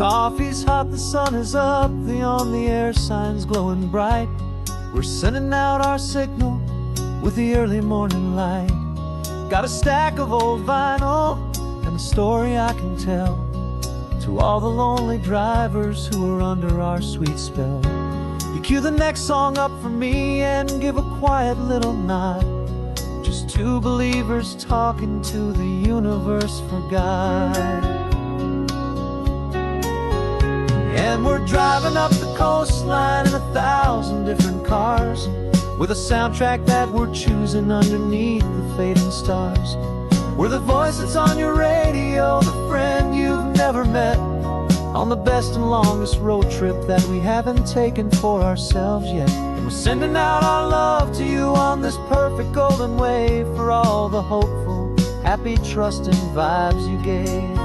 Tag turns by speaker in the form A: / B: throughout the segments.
A: Coffee's hot, the sun is up, the on-the-air sign's glowing bright. We're sending out our signal with the early morning light. Got a stack of old vinyl and a story I can tell to all the lonely drivers who are under our sweet spell. You cue the next song up for me and give a quiet little nod. Just two believers talking to the universe for God. And we're driving up the coastline in 1,000 different cars, with a soundtrack that we're choosing underneath the fading stars. We're the voice that's on your radio, the friend you've never met, on the best and longest road trip that we haven't taken for ourselves yet. And we're sending out our love to you on this perfect golden wave, for all the hopeful, happy, trusting vibes you gave.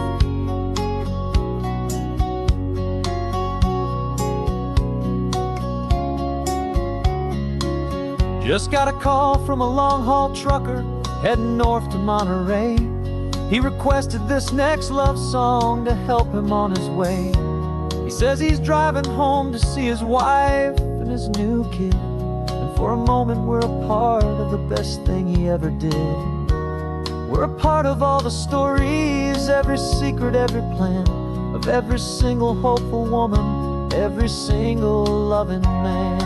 A: Just got a call from a long-haul trucker heading north to Monterey. He requested this next love song to help him on his way. He says he's driving home to see his wife and his new kid, and for a moment we're a part of the best thing he ever did. We're a part of all the stories, every secret, every plan, of every single hopeful woman, every single loving man.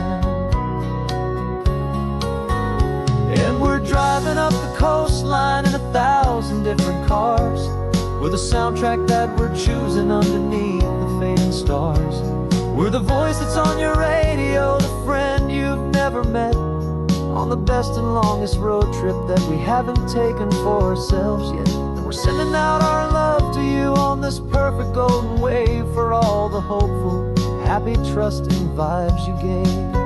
A: And we're driving up the coastline in 1,000 different cars, with a soundtrack that we're choosing underneath the fading stars. We're the voice that's on your radio, the friend you've never met, on the best and longest road trip that we haven't taken for ourselves yet. And we're sending out our love to you on this perfect golden wave, for all the hopeful, happy, trusting vibes you gave.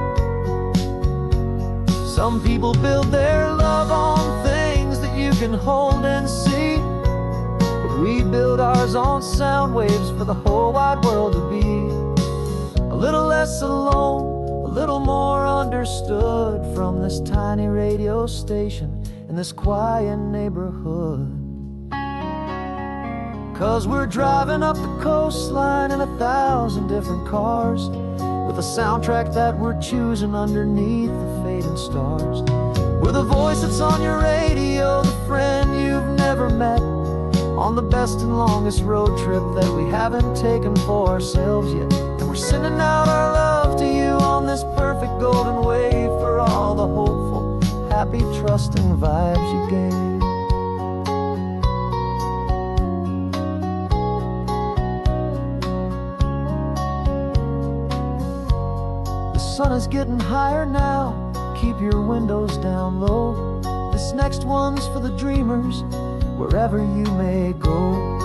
A: Some people build their love on things that you can hold and see, but we build ours on sound waves for the whole wide world to be a little less alone, a little more understood, from this tiny radio station in this quiet neighborhood. 'Cause we're driving up the coastline in 1,000 different cars, with a soundtrack that we're choosing underneath the fading stars. We're the voice that's on your radio, the friend you've never met, on the best and longest road trip that we haven't taken for ourselves yet. And we're sending out our love to you on this perfect golden wave, for all the hopeful, happy, trusting vibes you gave. The sun is getting higher now, keep your windows down low. This next one's for the dreamers, wherever you may go.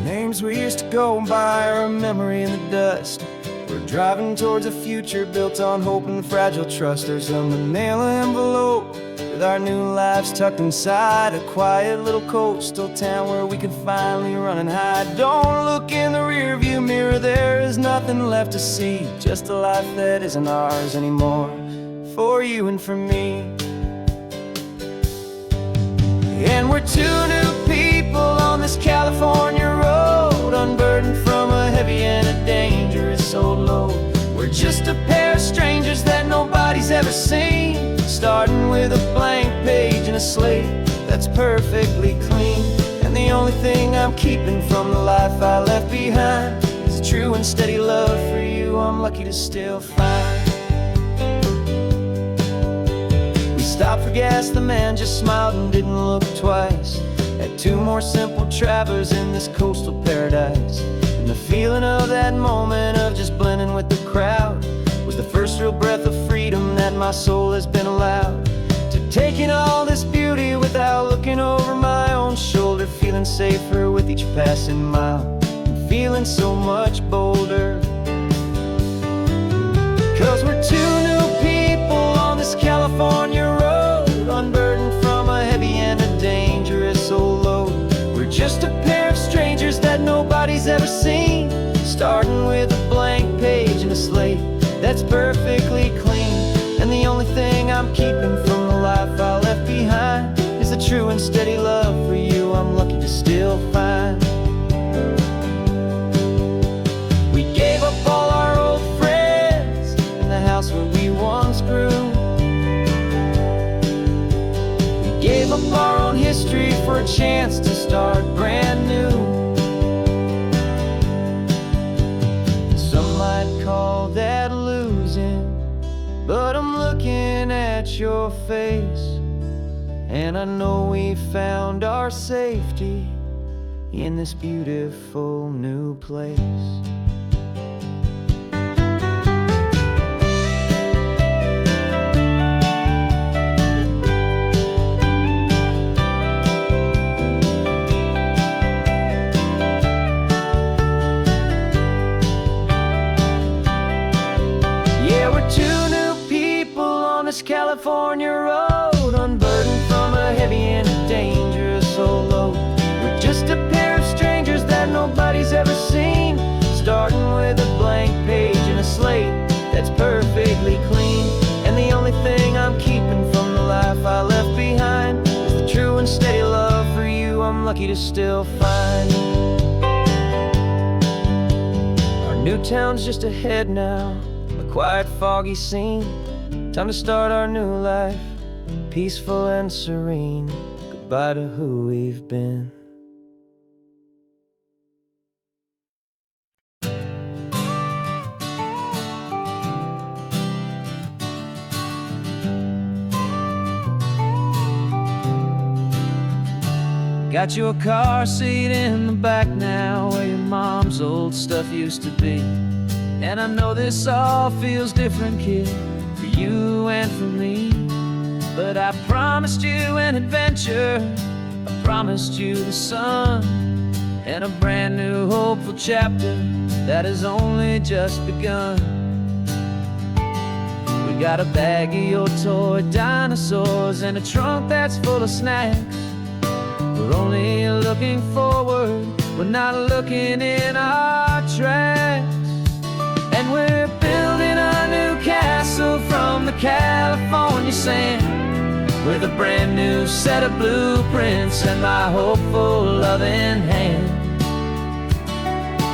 B: Names we used to go by are a memory in the dust. We're driving towards a future built on hope and fragile trust. There's a manila envelope with our new lives tucked inside, a quiet little coastal town where we can finally run and hide. Don't look in the rearview mirror, there is nothing left to see, just a life that isn't ours anymore, for you and for me. And we're two new people on this California road, unburdened from a heavy and a dangerous old load. We're just a pair of strangers that nobody's ever seen, starting with a blank page and a slate that's perfectly clean. And the only thing I'm keeping from the life I left behind is a true and steady love for you I'm lucky to still find. We stopped for gas, the man just smiled and didn't look twice. Had two more simple travelers in this coastal paradise. And the feeling of that moment of just blending with the crowd was the first real breath of freedom that my soul has been allowed to take in all this beauty without looking over my own shoulder, feeling safer with each passing mile and feeling so much bolder. 'Cause we're two new people on this California road, unburdened from a heavy and a dangerous old load. We're just a pair of nobody's ever seen. Starting with a blank page and a slate that's perfectly clean. And the only thing I'm keeping from the life I left behind is the true and steady love for you I'm lucky to still find. We gave up all our old friends in the house where we once grew. We gave up our own history for a chance to start brand new. Some might call that losing, but I'm looking at your face, and I know we found our safety in this beautiful new place. Yeah, we're two new people on this California road, unburdened from a heavy and a dangerous old load. We're just a pair of strangers that nobody's ever seen, starting with a blank page and a slate that's perfectly clean. And the only thing I'm keeping from the life I left behind is the true and steady love for you I'm lucky to still find. Our new town's just ahead now, a quiet, foggy scene. Time to start our new life, peaceful and serene. Goodbye to who we've been. Got your car seat in the back now, where your mom's old stuff used to be. And I know this all feels different, kid, for you and for me. But I promised you an adventure, I promised you the sun, and a brand new hopeful chapter that has only just begun. We got a bag of your toy dinosaurs and a trunk that's full of snacks. We're only looking forward, we're not looking in our tracks. And we're building a new castle from the California sand, with a brand new set of blueprints and my hopeful loving hand.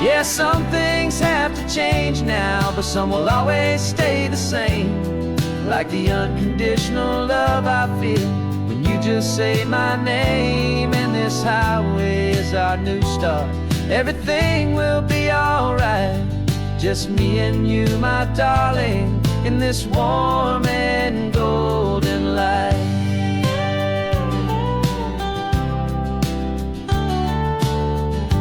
B: Yeah, some things have to change now, but some will always stay the same. Like the unconditional love I feel when you just say my name. And this highway is our new start, everything will be alright. Just me and you, my darling, in this warm and golden light.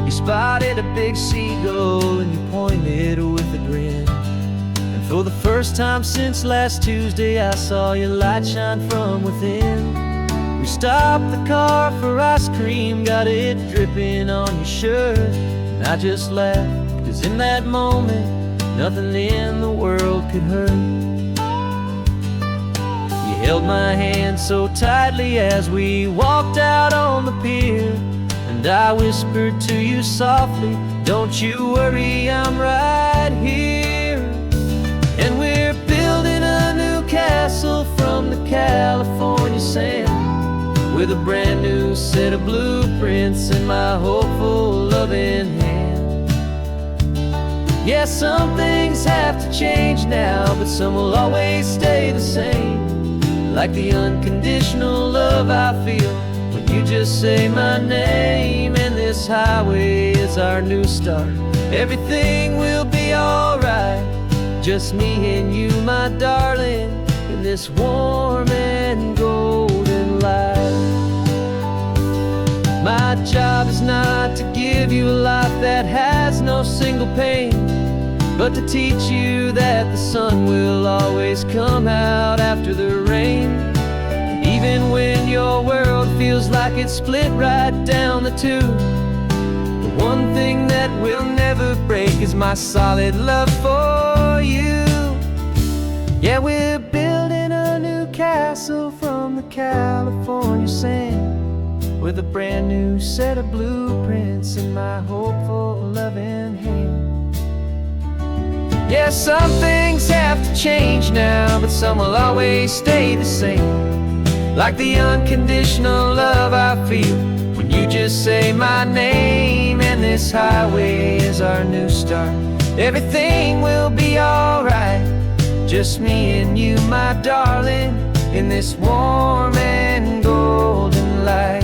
B: You spotted a big seagull and you pointed with a grin. And for the first time since last Tuesday, I saw your light shine from within. We stopped the car for ice cream, got it dripping on your shirt. And I just laughed, 'cause in that moment, nothing in the world could hurt. You held my hand so tightly as we walked out on the pier, and I whispered to you softly, don't you worry, I'm right here. And we're building a new castle from the California sand, with a brand new set of blueprints in my hopeful loving hand. Yeah, some things have to change now, but some will always stay the same. Like the unconditional love I feel when you just say my name. And this highway is our new start, everything will be alright. Just me and you, my darling, in this warm and golden light. My job is not to give you a life that has no single pain, but to teach you that the sun will always come out after the rain. Even when your world feels like it's split right down the two, the one thing that will never break is my solid love for you. Yeah, we're building a new castle from the California sand, with
A: with a brand new set of blueprints in my hopeful, loving hand. Yeah, some things have to change now, but some will always stay the same. Like the unconditional love I feel when you just say my name. And this highway is our new start. Everything will be alright. Just me and you, my darling, in this warm and golden light.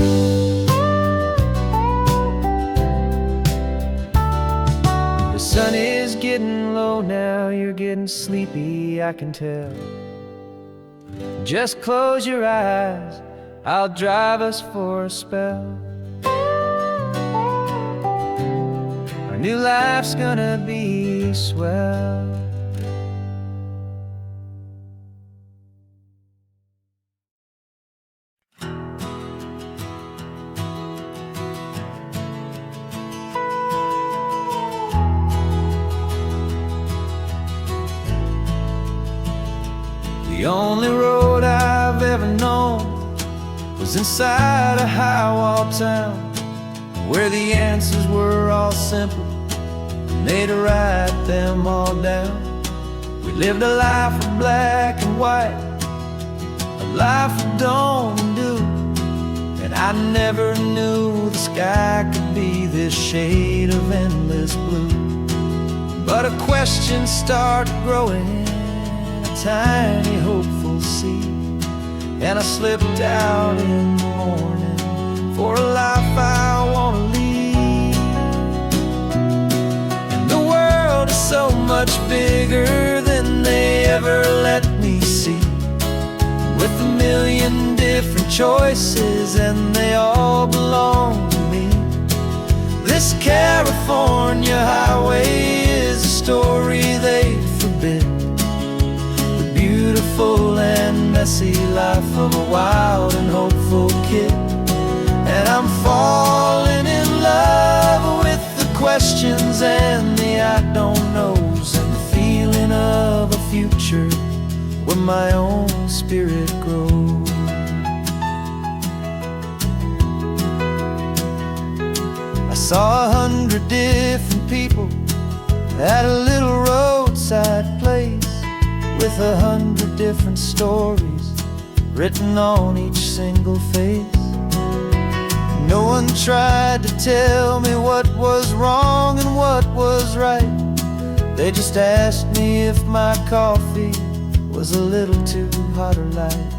A: The sun is getting low now, you're getting sleepy, I can tell. Just close your eyes, I'll drive us for a spell. Our new life's gonna be swell. The only road I've ever known was inside a high-wall town, where the answers were all simple, and they'd write them all down. We lived a life of black and white, a life of dawn and dew, and I never knew the sky could be this shade of endless blue. But a question started growing, tiny hopeful seed, and I slipped out in the morning for a life I want to lead. And the world is so much bigger than they ever let me see, with a million different choices and they all belong to me. This California highway is a story they forbid, beautiful and messy life of a wild and hopeful kid. And I'm falling in love with the questions and the I don't knows, and the feeling of a future where my own spirit grows. I saw 100 different people at a little roadside place, with 100 different stories written on each single face. No one tried to tell me what was wrong and what was right. They just asked me if my coffee was a little too hot or light.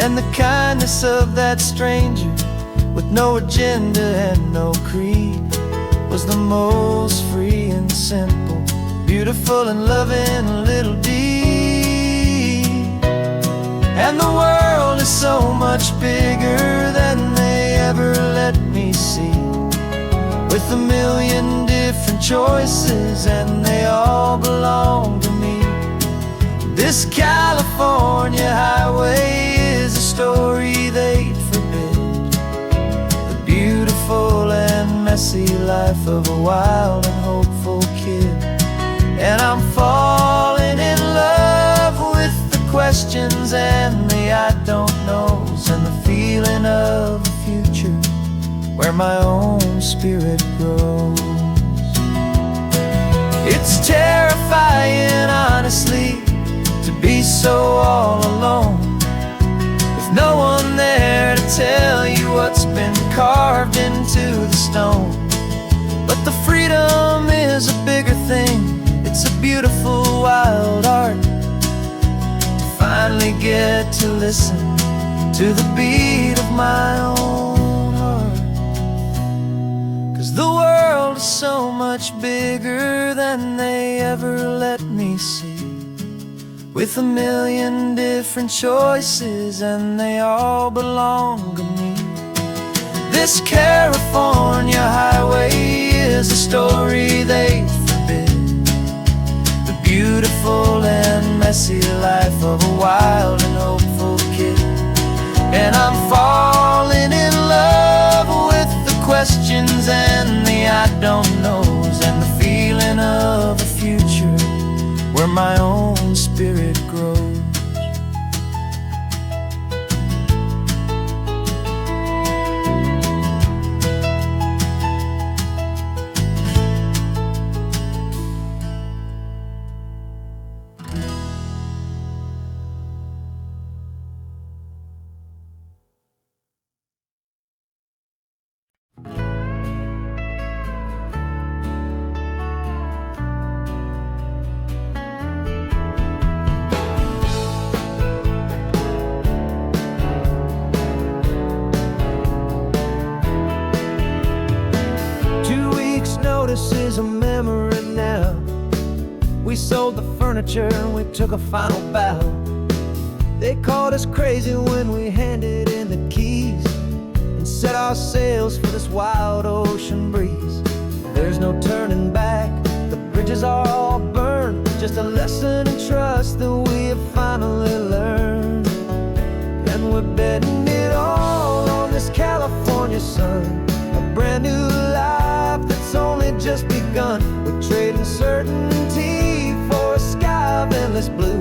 A: And the kindness of that stranger, with no agenda and no creed, was the most free and simple, beautiful and loving little deed. And the world is so much bigger than they ever let me see, with a million different choices and they all belong to me. This California highway is a story they'd forbid, the beautiful and messy life of a wild and hopeful kid. And I'm falling in love with the questions and the I don't knows, and the feeling of a future where my own spirit grows. It's terrifying, honestly, to be so all alone, with no one there to tell you what's been carved into the stone. But the freedom is a bigger thing. It's a beautiful wild art to finally get to listen to the beat of my own heart. 'Cause the world is so much bigger than they ever let me see, with a million different choices and they all belong to me. This California highway is a story they forbid, the beautiful and messy life of a wild and hopeful kid. And I'm falling in love with the questions and the I don't knows, and the feeling of a future where my own spirit grows.
B: is a memory now. We sold the furniture and we took a final bow. They called us crazy when we handed in the keys and set our sails for this wild ocean breeze. There's no turning back, the bridges are all burned, just a lesson in trust that we have finally learned. And we're betting it all on this California sun, a brand new life that's only just begun. We're trading certainty for a sky of endless blue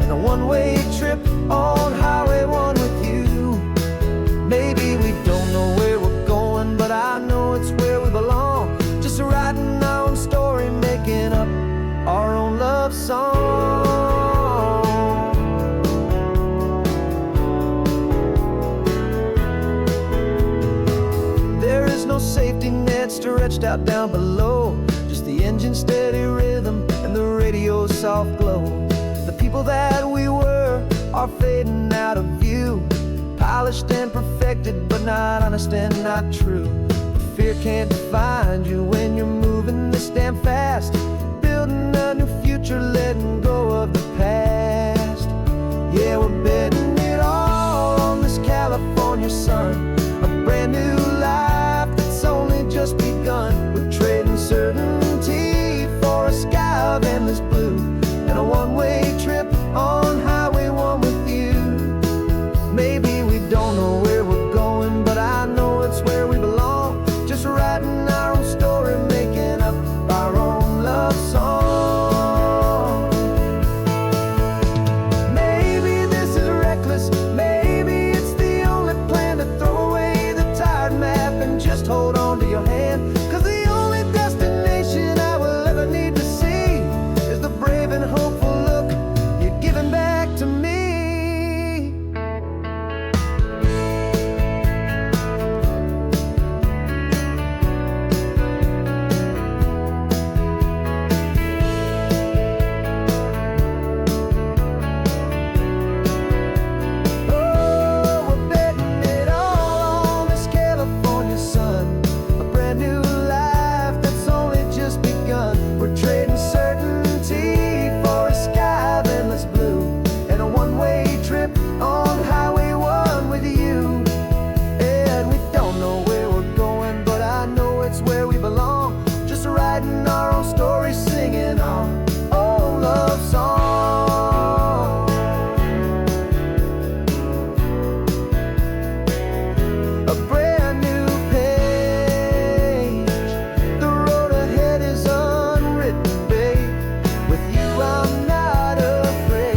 B: and a one-way trip on Highway 1 with you. Maybe we don't know where we're going, but I know it's where we belong. Just writing our own story, making up our own love song. There is no safety net stretched out down below, just the engine's steady rhythm and the radio's soft glow. The people that we were are fading out of view, polished and perfected, but not honest and not true. Fear can't define you when you're moving this damn fast, building a new future, letting go of the past. Yeah, we're betting it all on this California sun, a brand new life that's only just begun. We're trading certainty for a sky of endless blue and a one-way trip on Highway 1 with you. Maybe we don't know where we're going, but I know it's where we belong. Just writing our own story, making up our own love song. Maybe this is reckless, maybe it's the only plan to throw away the tired map and just hold on to your hand. 'Cause the only destination I will ever need to see is the brave and hopeful look you're giving back to me. Writing our own story, singing our own love song. A brand new page, the road ahead is unwritten, babe. With you I'm not afraid.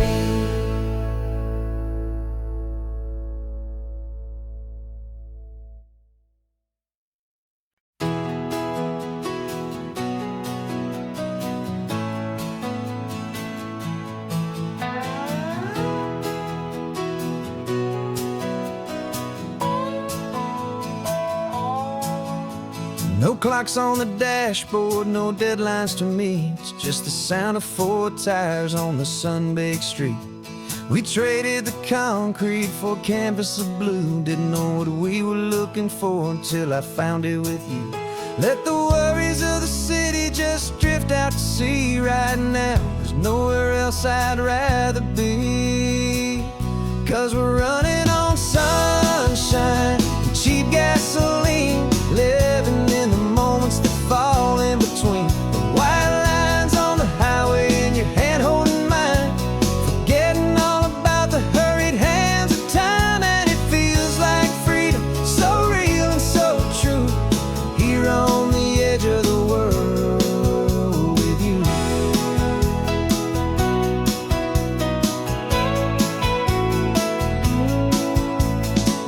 B: No clocks on the dashboard, no deadlines to meet, just the sound of 4 tires on the sun-baked street. We traded the concrete for a canvas of blue, didn't know what we were looking for until I found it with you. Let the worries of the city just drift out to sea right now. There's nowhere else I'd rather be, 'cause we're running on sunshine and cheap gasoline, living in the moments that fall in between the white lines on the highway and your hand holding mine, forgetting all about the hurried hands of time. And it feels like freedom, so real and so true, here on the edge of the world with you.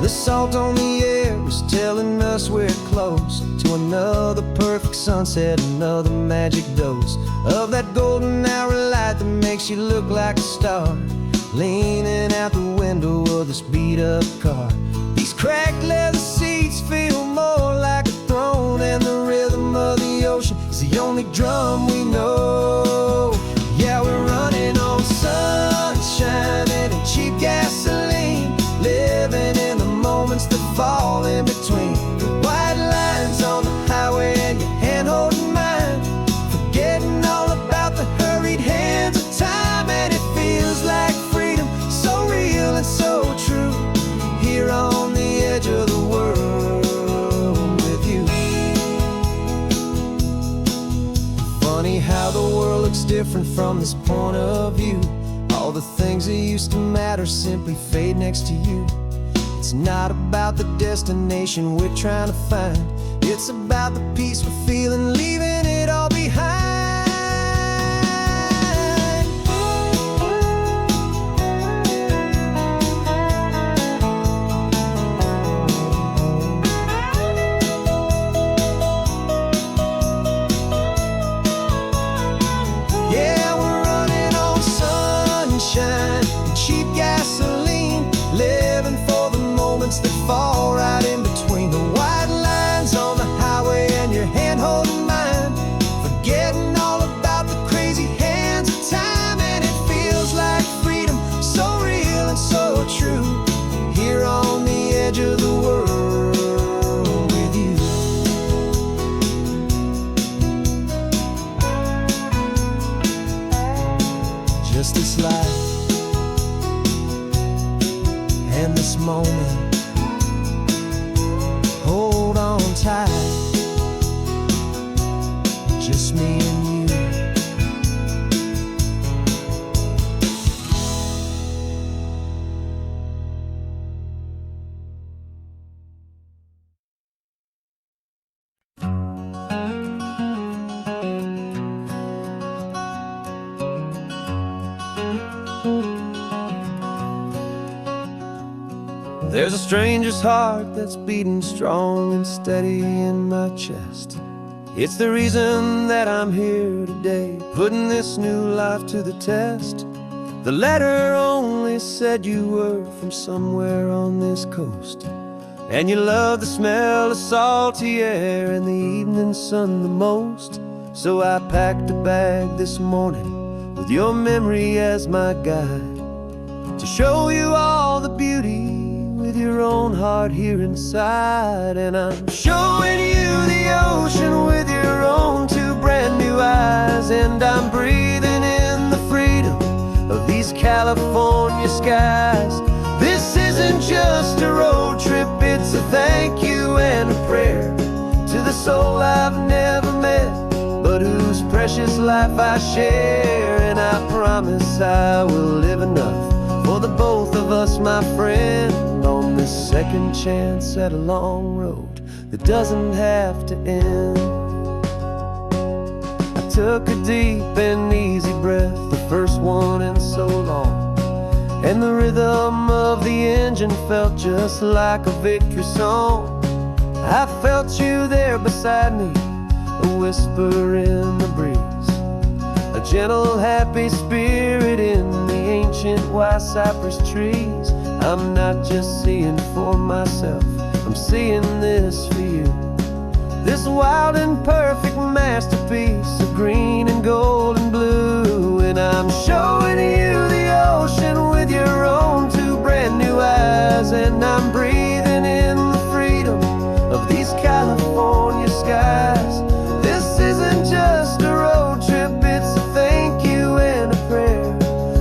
B: The salt on the air is telling us we're close to another perfect sunset, another magic dose of that golden hour light that makes you look like a star, leaning out the window of this beat-up car. These cracked leather seats feel more like a throne, and the rhythm of the ocean is the only drum we know. Yeah, we're running on sunshine and cheap gasoline, living in the moments that fall in between the white lines on the highway and your hand holding mine, different from this point of view. All the things that used to matter simply fade next to you. It's not about the destination we're trying to find. It's about the peace we're feeling, leaving it all behind. Yeah, we're running on sunshine and cheap gasoline, living for the moments that fall right in between the white lines on the highway and your hand holding mine, forgetting all about the crazy hands of time. And it feels like freedom, so real and so true, here on the edge of the world with you. Just this life and this moment, hold on tight, just me and you. There's a stranger's heart that's beating strong and steady in my chest. It's the reason that I'm here today, putting this new life to the test. The letter only said you were from somewhere on this coast, and you love the smell of salty air and the evening sun the most. So I packed a bag this morning with your memory as my guide, to show you all the beauty with your own heart here inside. And I'm showing you the ocean with your own two brand new eyes, and I'm breathing in the freedom of these California skies. This isn't just a road trip, it's a thank you and a prayer to the soul I've never met, but whose precious life I share. And I promise I will live enough for the both of us, my friend, on this second chance at a long road that doesn't have to end. I took a deep and easy breath, the first one in so long, and the rhythm of the engine felt just like a victory song. I felt you there beside me, a whisper in the breeze, a gentle happy spirit in the ancient white cypress trees. I'm not just seeing for myself, I'm seeing this for you, this wild and perfect masterpiece of green and gold and blue. And I'm showing you the ocean with your own two brand new eyes, and I'm breathing in the freedom of these California skies. This isn't just a road trip, it's a thank you and a prayer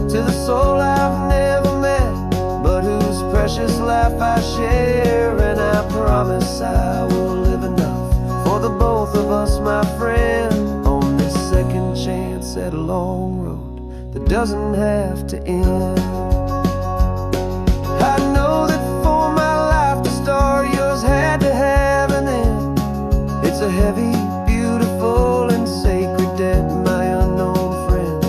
B: to the soul I've never met, but whose precious life I share. And I promise I will live enough for the both of us, my friend, on this second chance at a long road that doesn't have to end. I know that for my life to start, yours had to have an end. It's a heavy, beautiful, and sacred debt, my unknown friend,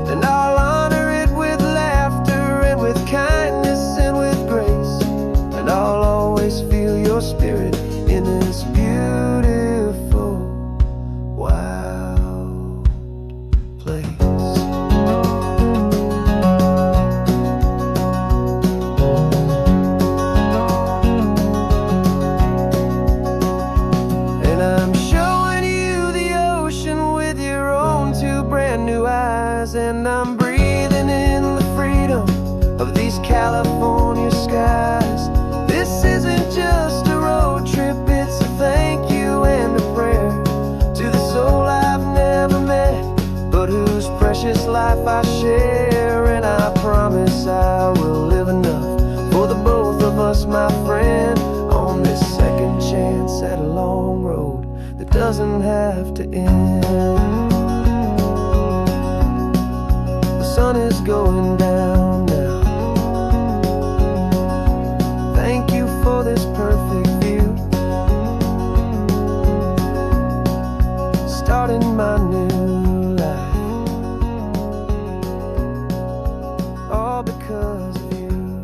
B: and I'll honor it with laughter and with kindness and with grace, and I'll always feel your spirit in this beautiful, wild place. And I'm showing you the ocean with your own two brand new eyes, and I'm breathing in the freedom of these California skies. This isn't just a road trip, it's a thank you and a prayer to the soul I've never met, but whose precious life I share. And I promise I will live enough for the both of us, my friend, on this second chance at a long road that doesn't have to end. sun is going down now. Thank you for this perfect view, starting my new life, all because of you.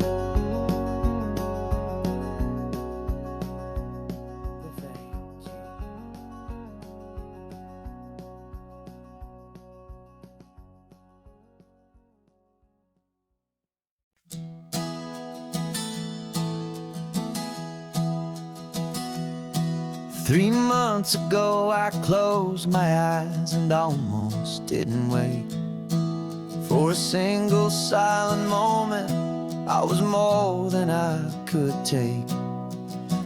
B: Thank you. 3 months ago I closed my eyes and almost didn't wake. For a single silent moment I was more than I could take.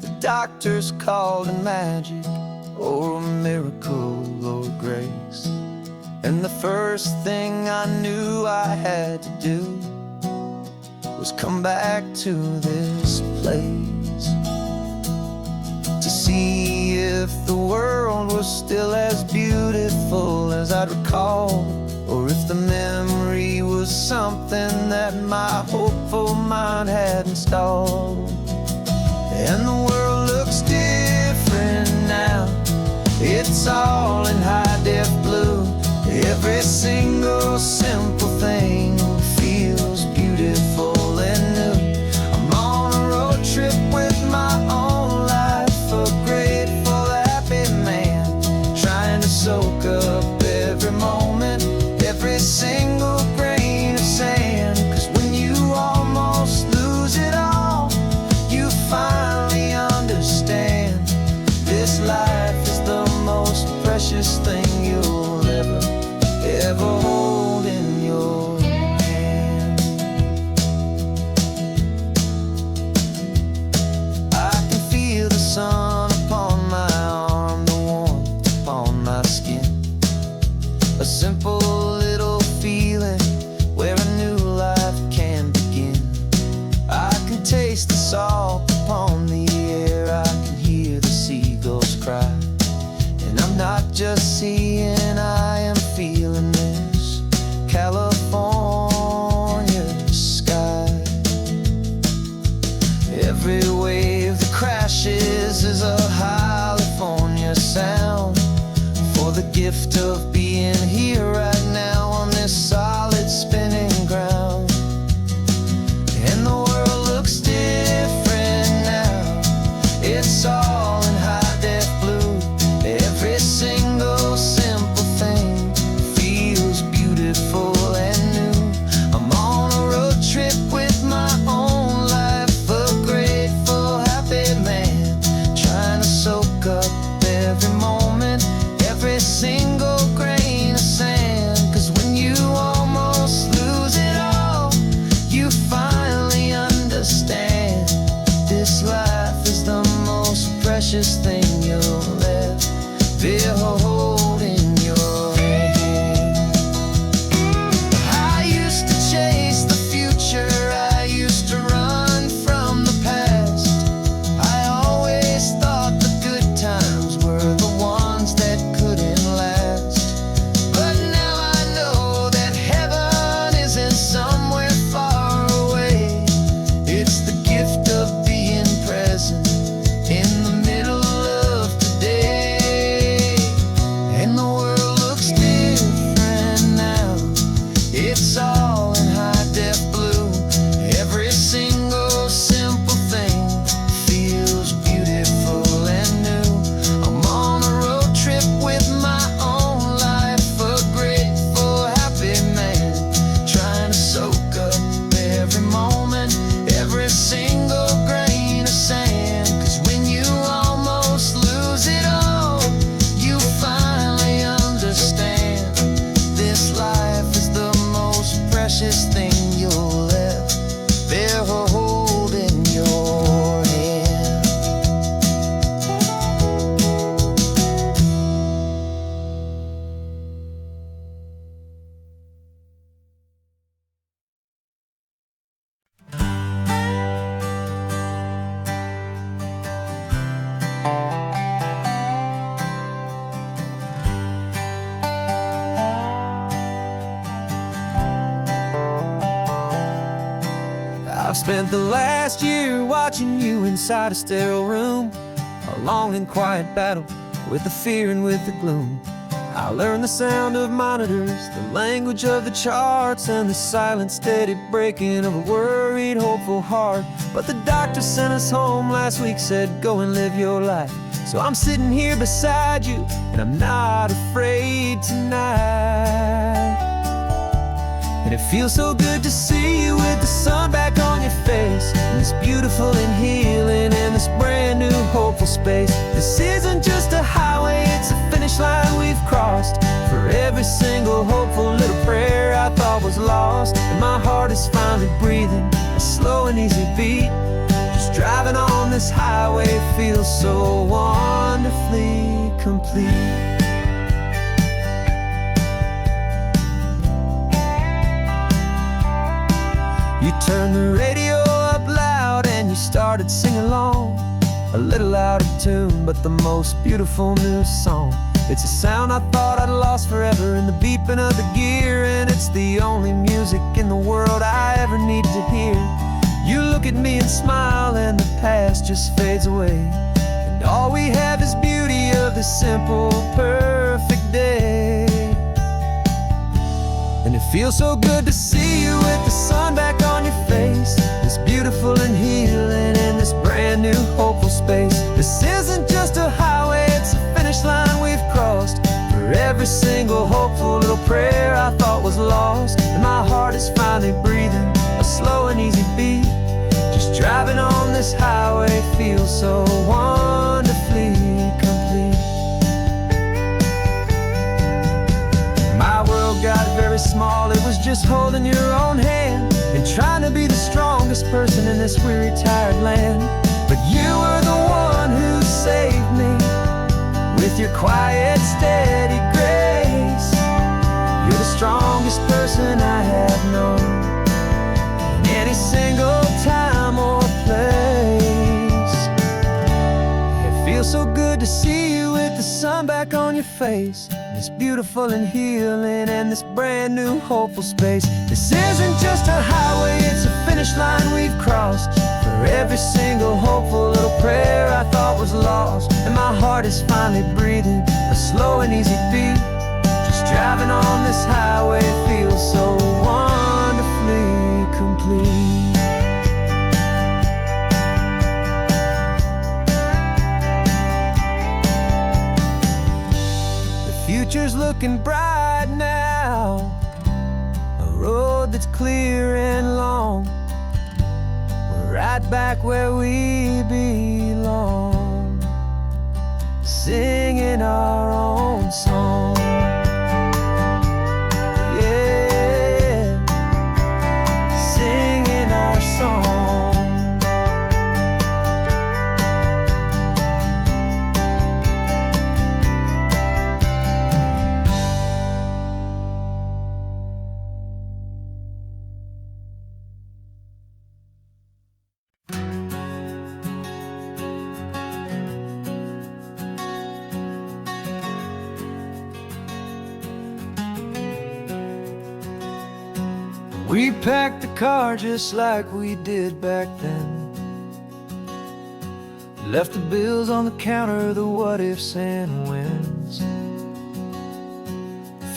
B: The doctors called it magic, or a miracle, or grace. And the first thing I knew I had to do was come back to this place, to see if the world was still as beautiful as I'd recall, or if the memory was something that my hopeful mind had installed. And the world looks different now, it's all in high-def blue. Every single simple thing feels beautiful and new. I'm on a road trip with my own life, a grateful, happy man, trying to soak up every moment, every single grain of sand. 'Cause when you almost lose it all, you finally understand this life is the most precious thing you'll ever hold in your hand. I can feel the sun upon my arm, the warmth upon my skin, a simple little feeling where a new life can begin. I can taste the salt upon the air, I can hear the seagulls cry, and I'm not just seeing, I am feeling this California sky. Every wave that crashes is a California sound, for the gift of being here right now on this solid spinning ground. And the world looks different now, it's all in high-def blue. Every single simple thing feels beautiful and new. I'm on a road trip with my own life, a grateful, happy man, trying to soak up every moment, every single grain of sand. 'Cause when you almost lose it all, you finally understand this life is the most precious thing you'll ever hold in your hand. I used to chase the future, I used to run from the past. I always thought the good times were the ones that couldn't last. But now I know that heaven isn't somewhere far away. It's the gift of being present in the middle of today. And the world looks different now, it's all in high-def blue. Every single simple thing feels beautiful and new. I'm on a road trip with my own life, a grateful, happy man, trying to soak up every moment, every single grain of sand. 'Cause when you almost lose it all, you finally understand this life is the most precious thing you'll ever hold in your hand. I've spent the last year watching you inside a sterile room, a long and quiet battle with the fear and with the gloom. I learned the sound of monitors, the language of the charts, and the silent, steady breaking of a worried, hopeful heart. But the doctor sent us home last week, said, go and live your life. So I'm sitting here beside you, and I'm not afraid tonight. And it feels so good to see you with the sun back on your face, and this beautiful and healing in this brand new hopeful space. This isn't just a highway, it's a finish line we've crossed. For every single hopeful little prayer I thought was lost, and my heart is finally breathing a slow and easy beat. Just driving on this highway feels so wonderfully complete. You turned the radio up loud and you started singing along, a little out of tune, but the most beautiful new song. It's a sound I thought I'd lost forever in the beeping of the gear, and it's the only music in the world I ever need to hear. You look at me and smile, and the past just fades away, and all we have is beauty of this simple, perfect day. And it feels so good to see you with the sun back on your face, this beautiful and healing in this brand new hopeful space. This isn't just a highway, it's a finish line we've crossed. For every single hopeful little prayer I thought was lost, and my heart is finally breathing a slow and easy beat. Just driving on this highway feels so wonderfully complete. My world got very small, it was just holding your own hand and trying to be the strongest person in this weary, tired land. But you were the one who saved me with your quiet, steady grace. You're the strongest person I have known in any single time or place. It feels so good to see you with the sun back on your face, this beautiful and healing and this brand new hopeful space. This isn't just a highway, it's a finish line we've crossed. For every single hopeful little prayer I thought was lost, and my heart is finally breathing a slow and easy beat. Just driving on this highway feels so wonderfully complete. Future's looking bright now, a road that's clear and long. We're right back where we belong, singing our own song. Yeah, singing our song. We packed the car just like we did back then, left the bills on the counter, the what ifs and whens.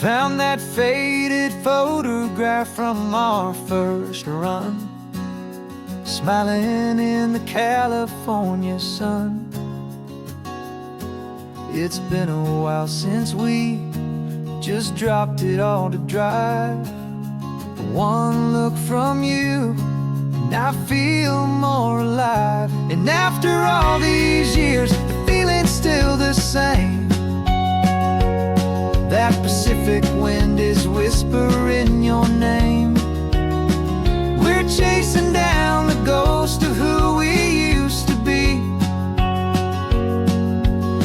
B: Found that faded photograph from our first run, smiling in the California sun. It's been a while since we just dropped it all to drive. One look from you and I feel more alive. And after all these years, the feeling's still the same. That Pacific wind is whispering your name. We're chasing down the ghost of who we used to be,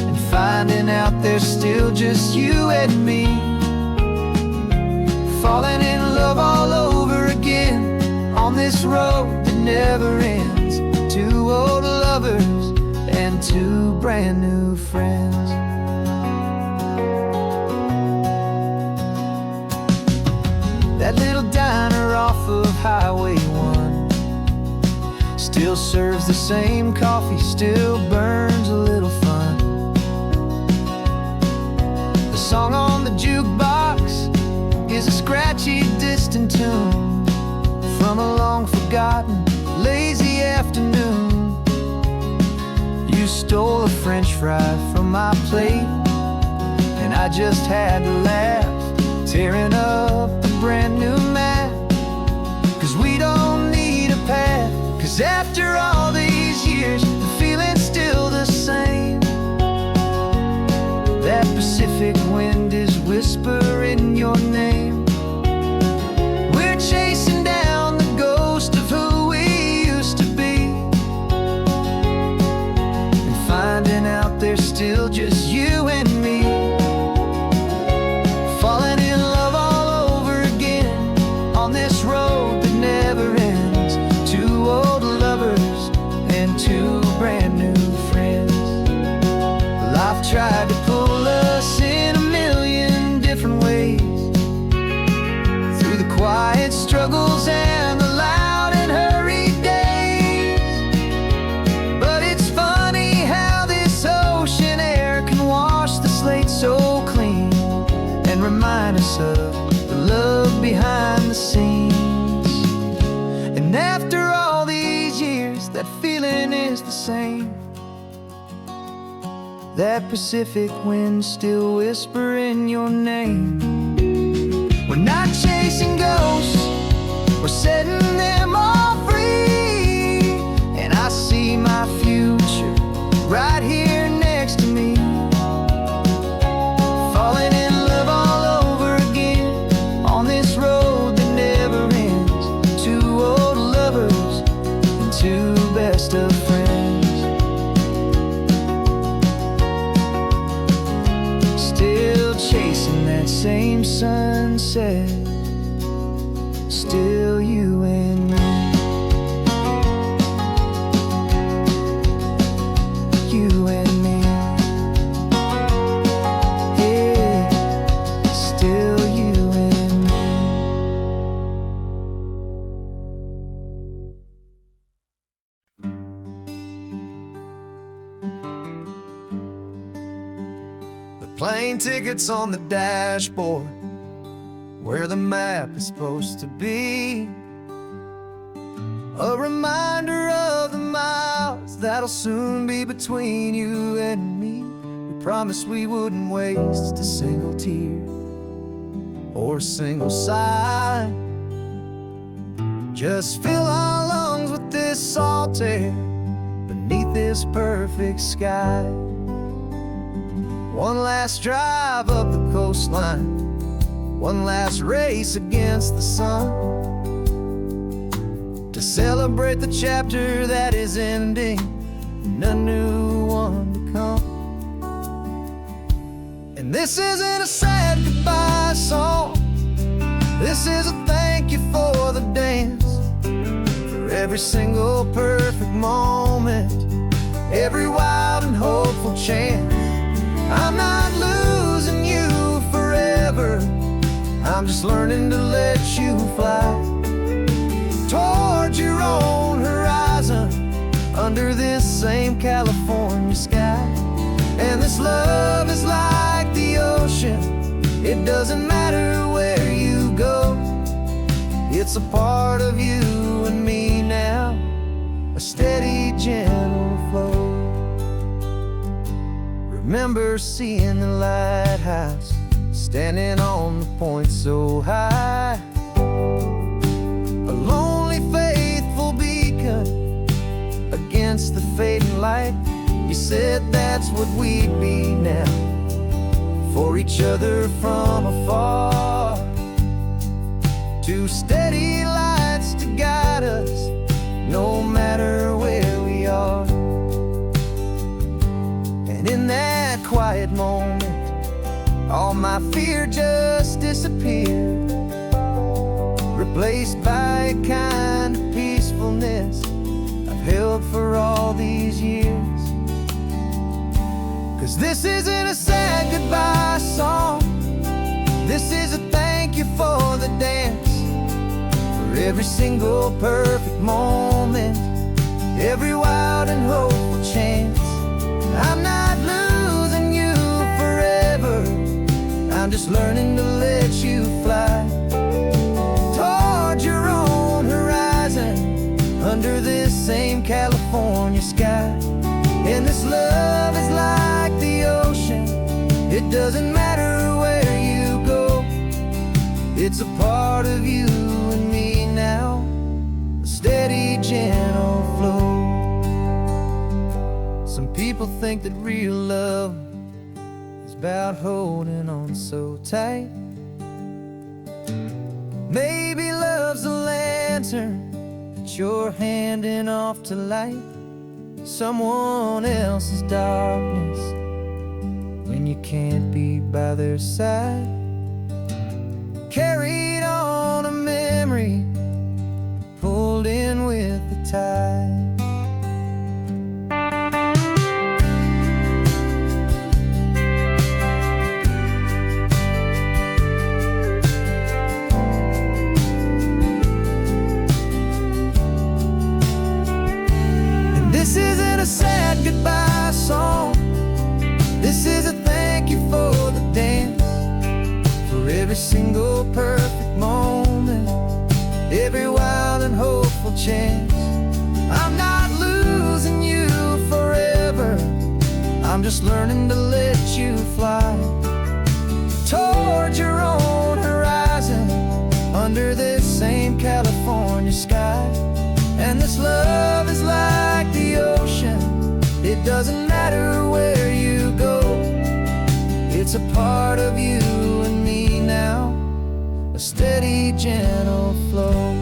B: and finding out there's still just you and me. Falling in love all over again on this road that never ends. Two old lovers and two brand new friends. That little diner off of Highway 1 still serves the same coffee, still burns a little fun. The song on the jukebox is a scratchy, distant tune from a long-forgotten, lazy afternoon. You stole a French fry from my plate, and I just had to laugh, tearing up the brand new map. 'Cause we don't need a path, 'cause after all these years, the feeling's still the same. That Pacific wind is whispering your name. We're chasing down the ghost of who we used to be, and finding out there's still just you and me. Falling in love all over again on this road that never ends. Two old lovers and two brand new friends. Life tried to pull us in a million different ways, through the quiet struggles and the loud and hurried days. But it's funny how this ocean air can wash the slate so clean and remind us of the love behind the scenes. And after all these years, that feeling is the same. That Pacific wind still whispering your name. We're not chasing ghosts, we're setting them all free. And I see my future right here next to me. Falling in love all over again on this road that never ends. Two old lovers and two best of friends. Still chasing that same sunset, still you and me. You and me. Yeah, still you and me. The plane tickets on the dashboard, where the map is supposed to be. A reminder of the miles that'll soon be between you and me. We promised we wouldn't waste a single tear or a single sigh. Just fill our lungs with this salt air beneath this perfect sky. One last drive up the coastline, one last race against the sun, to celebrate the chapter that is ending and a new one to come. And this isn't a sad goodbye song, this is a thank you for the dance, for every single perfect moment, every wild and hopeful chance. I'm not losing you forever, I'm just learning to let you fly towards your own horizon, under this same California sky. And this love is like the ocean, it doesn't matter where you go, it's a part of you and me now, a steady, gentle flow. Remember seeing the lighthouse, standing on the point so high, a lonely, faithful beacon against the fading light. You said that's what we'd be now, for each other from afar. Two steady lights to guide us, no matter where we are. And in that quiet moment, all my fear just disappeared, replaced by a kind of peacefulness I've held for all these years. 'Cause this isn't a sad goodbye song, this is a thank you for the dance, for every single perfect moment, every wild and hopeful chance. I'm not losing you forever, I'm just learning to let you fly toward your own horizon, under this same California sky. And this love is like the ocean, it doesn't matter where you go, it's a part of you and me now, a steady, gentle flow. Some people think that real love is about holding on so tight. Maybe love's a lantern that you're handing off to light someone else's darkness when you can't be by their side. Carried on a memory, pulled in with the tide. This isn't a sad goodbye song, this is a thank you for the dance, for every single perfect moment, every wild and hopeful chance. I'm not losing you forever, I'm just learning to let you fly toward your own horizon, under this same California sky. And this love is like the ocean, it doesn't matter where you go, it's a part of you and me now, a steady, gentle flow.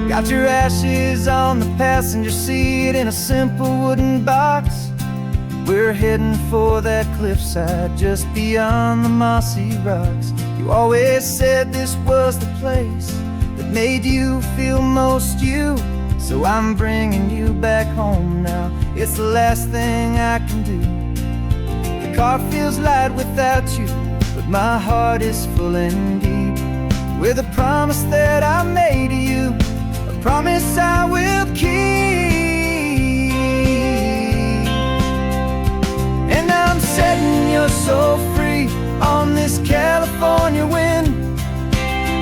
B: Got your ashes on the passenger seat in a simple wooden box. We're heading for that cliffside just beyond the mossy rocks. You always said this was the place that made you feel most you, so I'm bringing you back home now, it's the last thing I can do. The car feels light without you, but my heart is full and deep with a promise that I made to you, promise I will keep. And I'm setting your soul free on this California wind,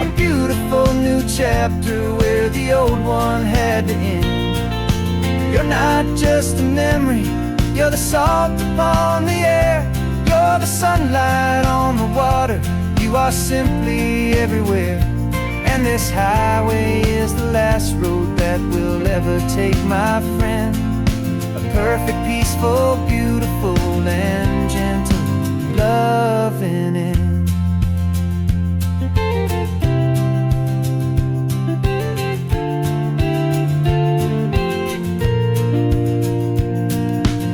B: a beautiful new chapter where the old one had to end. You're not just a memory, you're the salt upon the air, you're the sunlight on the water, you are simply everywhere. And this highway is the last road that we'll ever take, my friend. A perfect, peaceful, beautiful, and gentle loving end.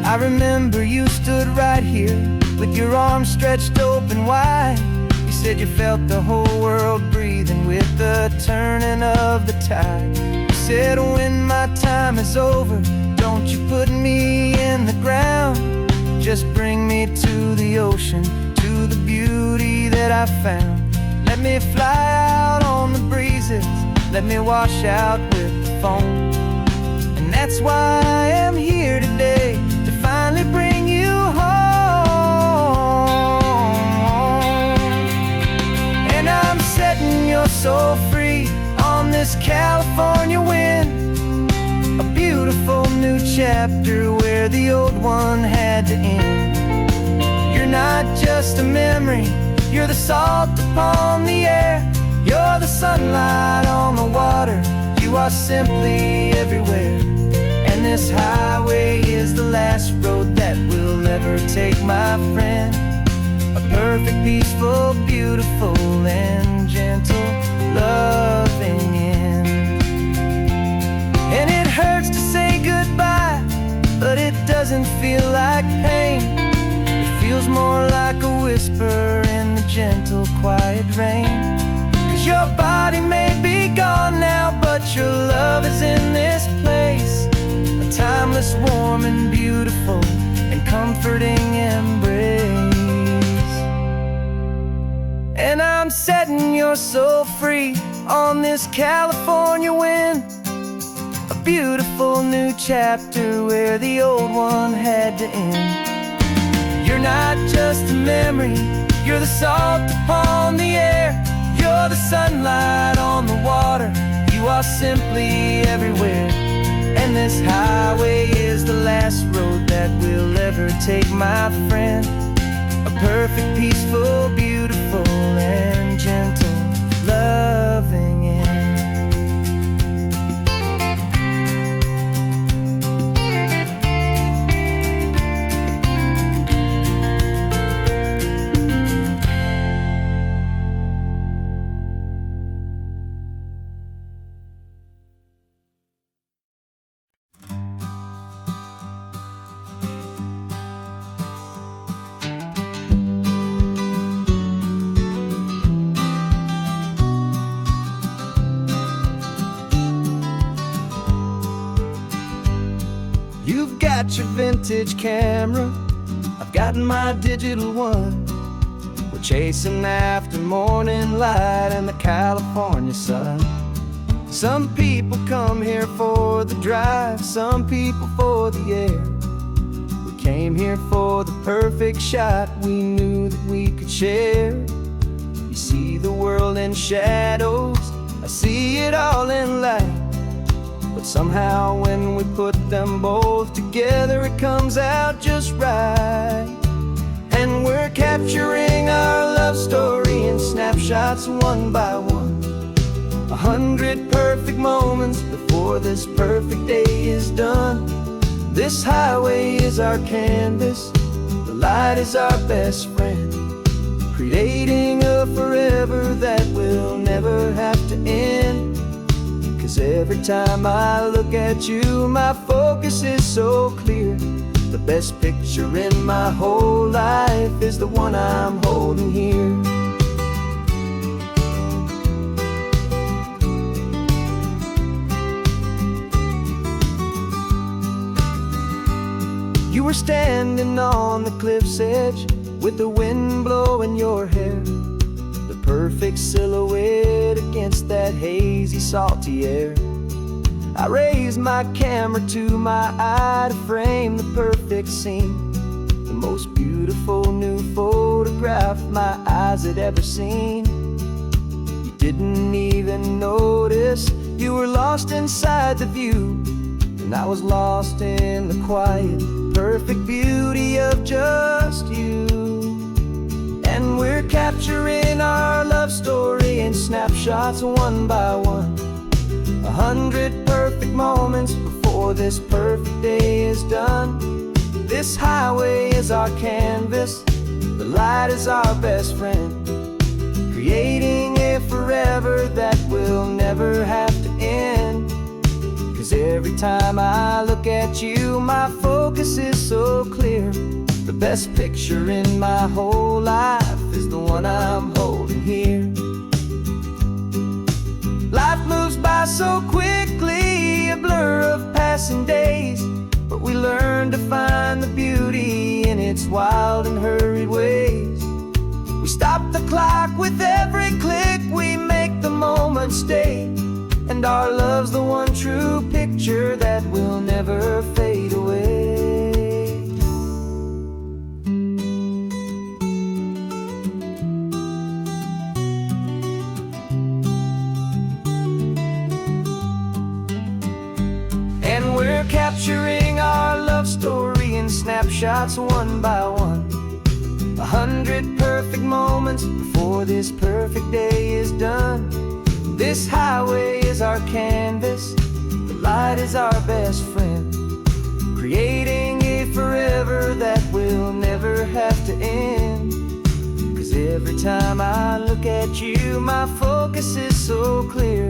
B: I remember you stood right here with your arms stretched open wide. You said you felt the whole world breathing with the turning of the tide. You said when my time is over, don't you put me in the ground, just bring me to the ocean, to the beauty that I found. Let me fly out on the breezes, let me wash out with the foam. And that's why I am here today, to finally bring you home. And I'm setting your soul free on this California wind, a beautiful new chapter where the old one had to end. You're not just a memory, you're the salt upon the air, you're the sunlight on the water, you are simply everywhere. And this highway is the last road that we'll ever take, my friend. A perfect, peaceful, beautiful, and gentle loving end. And it hurts to say goodbye, but it doesn't feel like pain. It feels more like a whisper in the gentle, quiet rain. 'Cause your body may be gone now, but your love is endless, warm and beautiful, and comforting embrace. And I'm setting your soul free on this California wind, a beautiful new chapter where the old one had to end. You're not just a memory, you're the salt upon the air, you're the sunlight on the water, you are simply everywhere. And this highway is the last road that we'll ever take, my friend. A perfect, peaceful, beautiful, and gentle, loving end. You've got your vintage camera, I've got my digital one. We're chasing after morning light and the California sun. Some people come here for the drive, some people for the air. We came here for the perfect shot we knew that we could share. You see the world in shadows, I see it all in light. But somehow when we put them both together, it comes out just right. And we're capturing our love story in snapshots one by one. 100 perfect moments before this perfect day is done. This highway is our canvas, the light is our best friend, creating a forever that will never have to end. 'Cause every time I look at you, my focus is so clear. The best picture in my whole life is the one I'm holding here. You were standing on the cliff's edge with the wind blowing your hair, the perfect silhouette against that hazy, salty air. I raised my camera to my eye to frame the perfect scene, the most beautiful new photograph my eyes had ever seen. You didn't even notice, you were lost inside the view, and I was lost in the quiet, perfect beauty of just you. And we're capturing our love story in snapshots one by one. 100 perfect moments before this perfect day is done. This highway is our canvas, the light is our best friend, creating a forever that will never have to end. 'Cause every time I look at you, my focus is so clear. The best picture in my whole life is the one I'm holding here. Life moves by so quickly, a blur of passing days, but we learn to find the beauty in its wild and hurried ways. We stop the clock with every click, we make the moment stay, and our love's the one true picture that will never fade away. We're capturing our love story in snapshots one by one. 100 perfect moments before this perfect day is done. This highway is our canvas, the light is our best friend, creating a forever that will never have to end. 'Cause every time I look at you, my focus is so clear.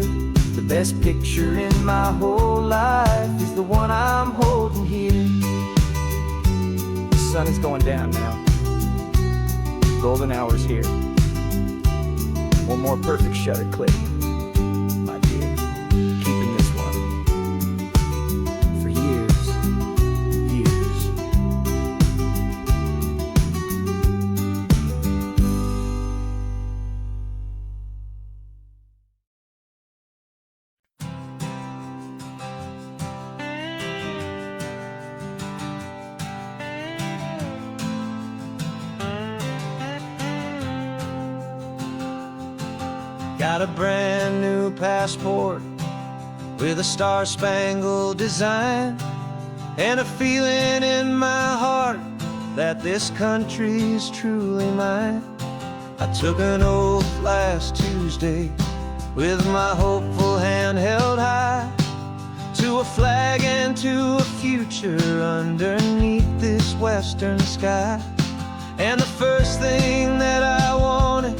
B: The best picture in my whole life is the one I'm holding here. The sun is going down now. Golden hour's here. One more perfect shutter click, my dear. Keeping this one for years. Got a brand new passport with a star-spangled design, and a feeling in my heart that this country's truly mine. I took an oath last Tuesday with my hopeful hand held high, to a flag and to a future underneath this western sky. And the first thing that I wanted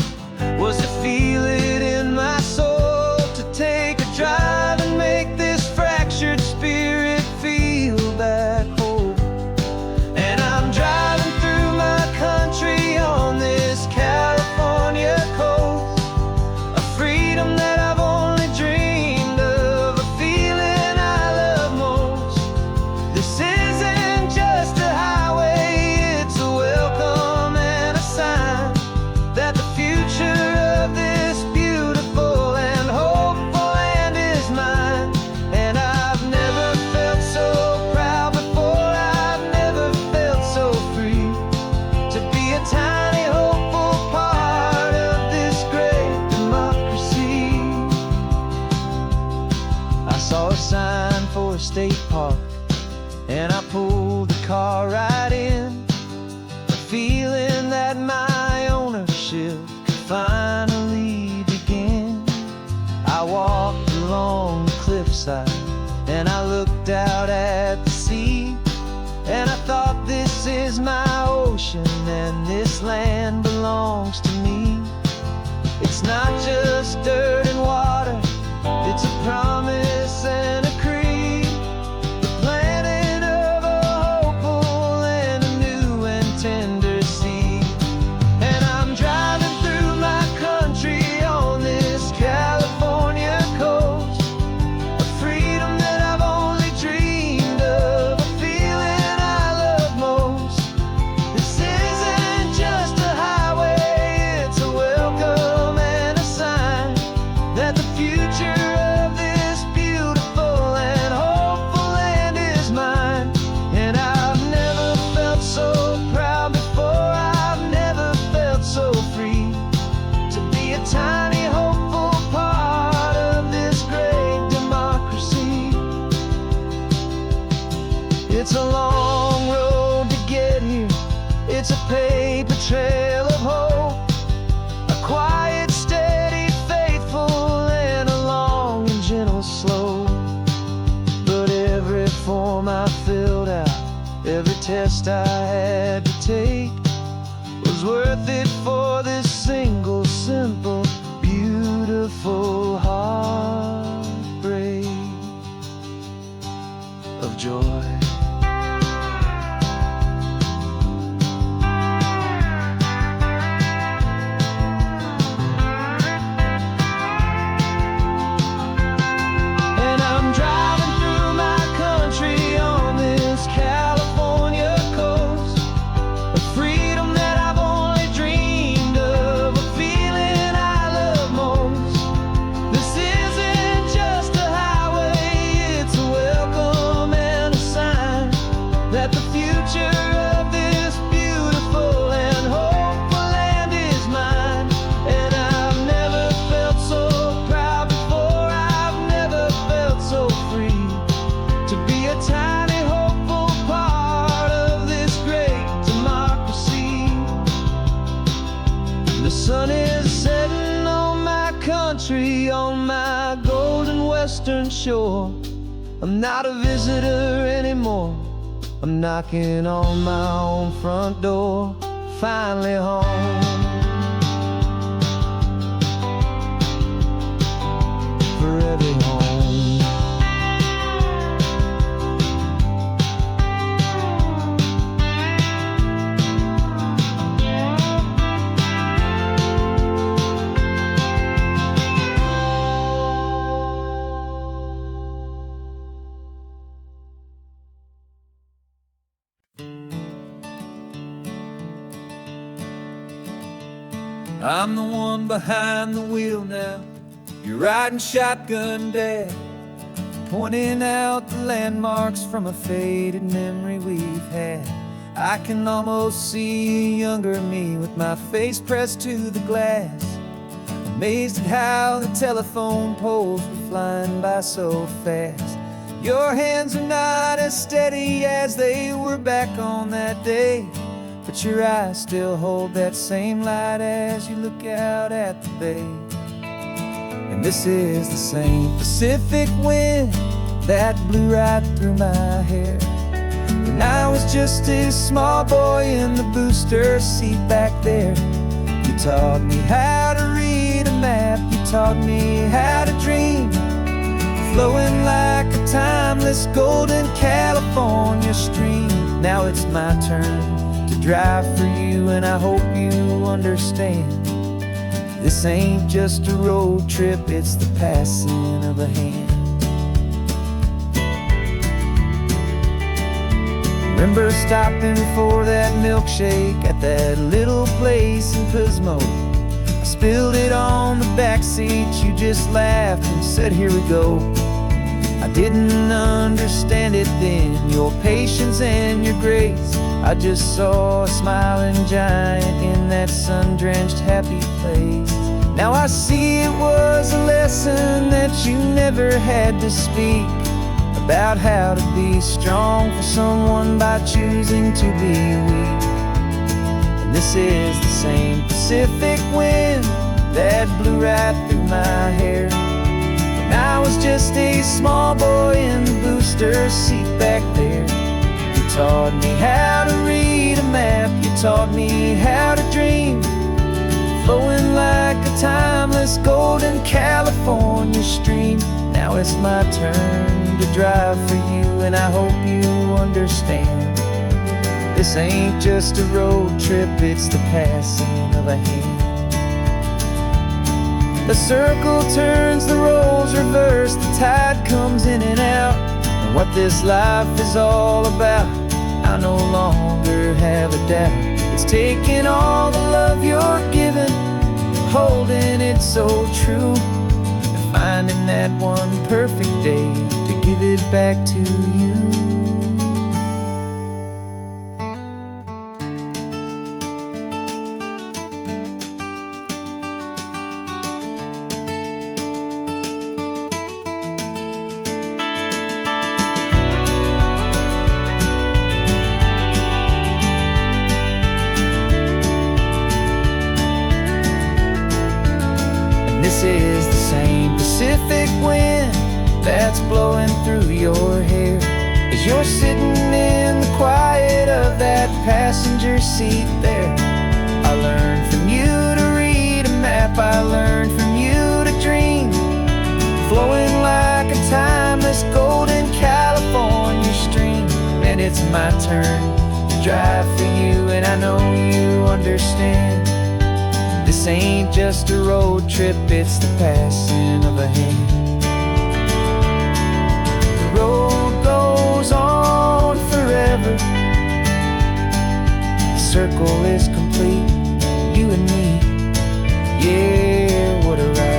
B: was to feel it in my soul, to take a drive and make this fractured spirit feel back home. And I'm driving through my country on this California coast, a freedom that I've only dreamed of, a feeling I love most. This isn't just a highway, it's a welcome and a sign that the future of this beautiful and hopeful land is mine. And I've never felt so proud before, I've never felt so free, to be a tiny hopeful part of this great democracy. I saw a sign for a state park, and I pulled the car right in, a feeling that my ownership could finally begin. I walked along the cliffside and I looked out at the sea, and I thought, this is my ocean and this land belongs to me. It's not just dirt and water, it's a promise and a creed, the planting of a hopeful and a new and tender seed. And I'm driving through my country on this California coast, a freedom that I've only dreamed of, a feeling I love most. This isn't just a highway, it's a welcome and a sign that the future of this beautiful and hopeful land is mine. And I've never felt so proud before, I've never felt so free, to be a tiny hopeful part of this great democracy. It's a long road to get here, it's a paper trail of hope, a quiet, steady, faithful, and a long and gentle slope. But every form I filled out, every test I had to take, was worth it for this single, simple, beautiful heartbreak of joy. And I'm driving through my country on this California coast, a freedom that I've only dreamed of, a feeling I love most. This isn't just a highway, it's a welcome and a sign that the future of this beautiful and hopeful land is mine. And I've never felt so proud before, I've never felt so free, to be a tiny hopeful part of this great democracy. The sun is setting on my country, on my golden western shore. I'm not a visitor anymore, I'm knocking on my own front door, finally home. Forever home. I'm the one behind the wheel now, you're riding shotgun, Dad, pointing out the landmarks from a faded memory we've had. I can almost see a younger me with my face pressed to the glass, amazed at how the telephone poles were flying by so fast. Your hands are not as steady as they were back on that day, but your eyes still hold that same light as you look out at the bay. And this is the same Pacific wind that blew right through my hair when I was just a small boy in the booster seat back there. You taught me how to read a map, you taught me how to dream, flowing like a timeless golden California stream. Now it's my turn to drive for you, and I hope you understand. This ain't just a road trip, it's the passing of a hand. Remember stopping for that milkshake at that little place in Pismo. I spilled it on the back seat, you just laughed and said, "Here we go." I didn't understand it then, your patience and your grace. I just saw a smiling giant in that sun-drenched happy place. Now I see it was a lesson that you never had to speak, about how to be strong for someone by choosing to be weak. And this is the same Pacific wind that blew right through my hair when I was just a small boy in the booster seat back there. You taught me how to read a map, you taught me how to dream, flowing like a timeless golden California stream. Now it's my turn to drive for you, and I hope you understand. This ain't just a road trip, it's the passing of a hand. The circle turns, the roles reverse, the tide comes in and out. And what this life is all about, I no longer have a doubt. It's taking all the love you're giving, holding it so true, and finding that one perfect day to give it back to you. This is the same Pacific wind that's blowing through your hair as you're sitting in the quiet of that passenger seat there. I learned from you to read a map, I learned from you to dream, flowing like a timeless golden California stream. And it's my turn to drive for you, and I know you understand. This ain't just a road trip, it's the passing of a hand. The road goes on forever, the circle is complete, you and me, yeah, what a ride.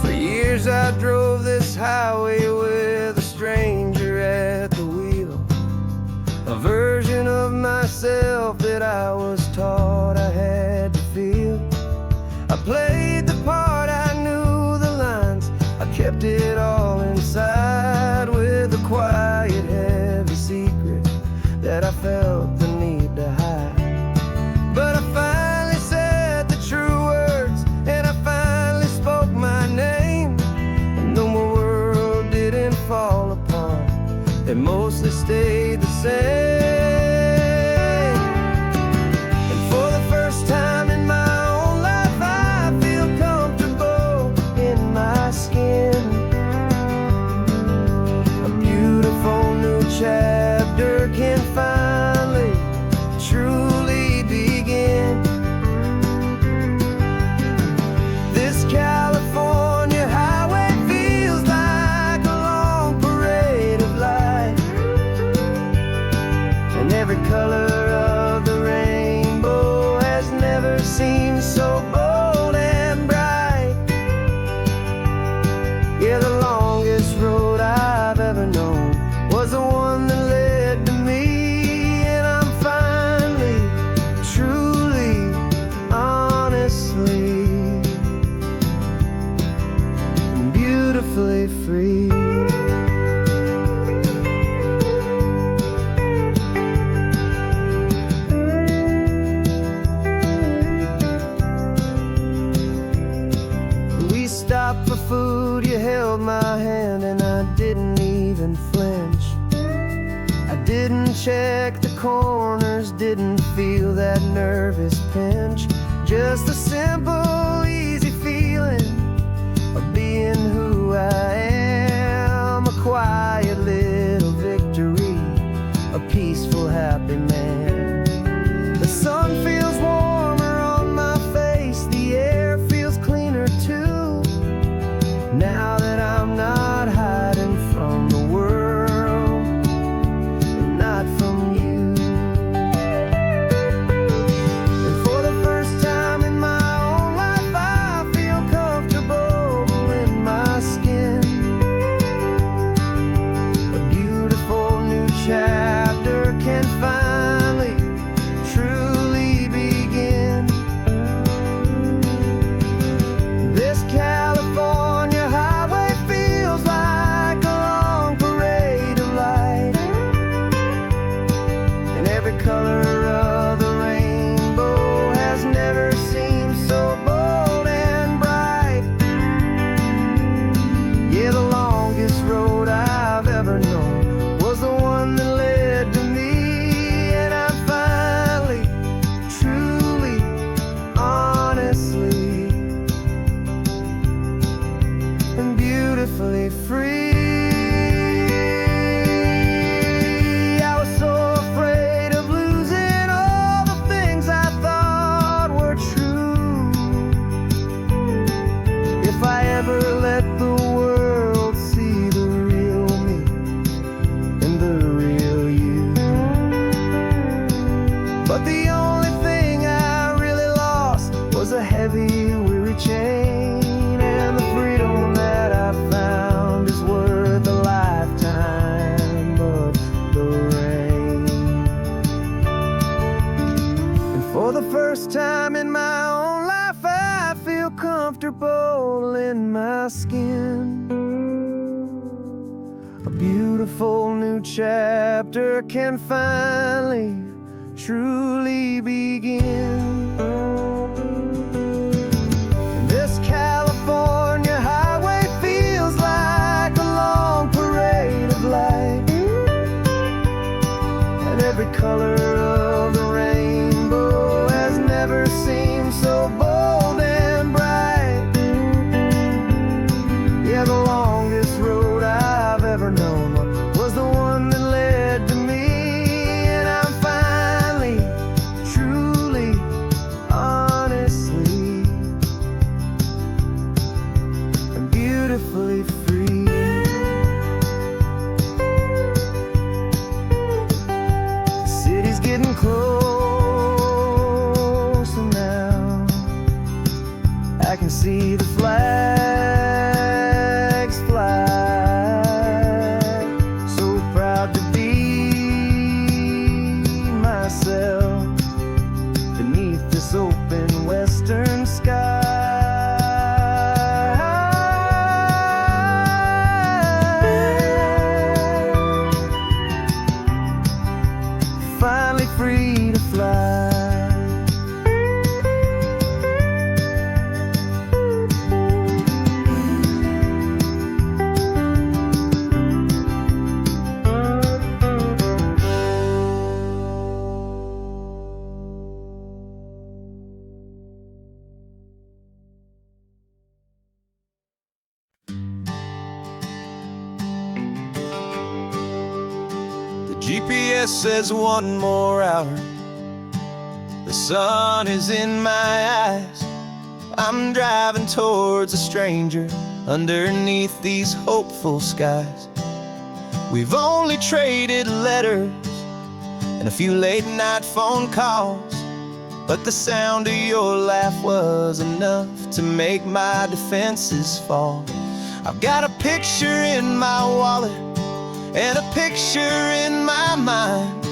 B: For years I drove this highway with a stranger at the wheel, a version of myself that I was taught I had to feel. I played the part, I knew the lines, I kept it all inside with a quiet, heavy secret that I felt the need to hide. But I finally said the true words, and I finally spoke my name, and though my world didn't fall apart, it mostly stayed the same. And for the first time in my own life, I feel comfortable in my skin. A beautiful new chapter can finally truly begin. held my hand and I didn't even flinch. I didn't check the corners, didn't feel that nervous pinch. Just a simple, easy feeling of being who I am. A quiet little victory, a peaceful, happy man. The sun feels warmer on my face, the air feels cleaner too. Now that I'm not hiding from the world, and not from you. And for the first time in my own life, I feel comfortable in my skin. A beautiful new chapter can finally, truly begin. This California highway feels like a long parade of light, and every color of the rainbow has never seemed so bold and bright. Yeah, the longest road I've ever known was the one that led to me, and I'm finally, truly, honestly, and beautifully free. I was so afraid of losing all the things I thought were true. If I ever let the world see the real me and the real you. But the only thing I really lost was a heavy, weary chain, and the freedom that I found is worth a lifetime of the rain. And for the first time in my own life, I feel comfortable in my skin. A beautiful new chapter can finally, truly begin. This California highway feels like a long parade of light, and every color of the rainbow has never seemed so bold and bright. Yeah, the longest road I've ever known was the one that led to me, and I'm finally, truly, honestly, and beautifully free. The city's getting closer now. I can see the flags fly. So proud to be myself beneath this open western sky. Finally free to fly.
C: The GPS says one more hour. The sun is in my eyes. I'm driving towards a stranger underneath these hopeful skies. We've only traded letters and a few late night phone calls, but the sound of your laugh was enough to make my defenses fall. I've got a picture in my wallet and a picture in my mind,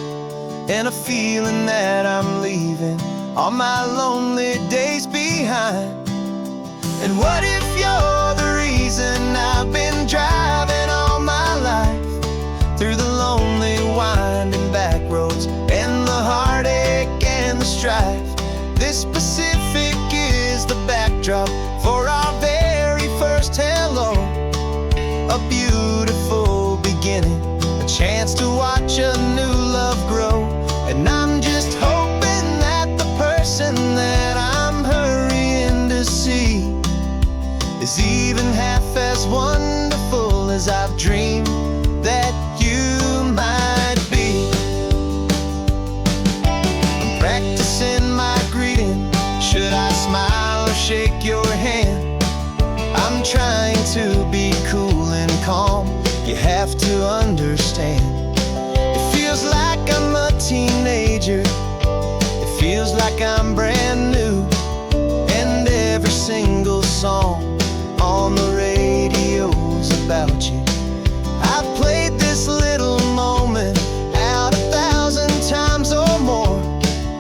C: and a feeling that I'm leaving all my lonely days behind. And what if you're the reason I've been driving all my life, through the lonely winding back roads and the heartache and the strife? This Pacific is the backdrop for our very first hello, as I've dreamed that you might be. I'm practicing my greeting. Should I smile or shake your hand? I'm trying to be cool and calm. You have to understand. It feels like I'm a teenager. It feels like I'm brand new. And every single song on the radio's about you. I've played this little moment out 1,000 times or more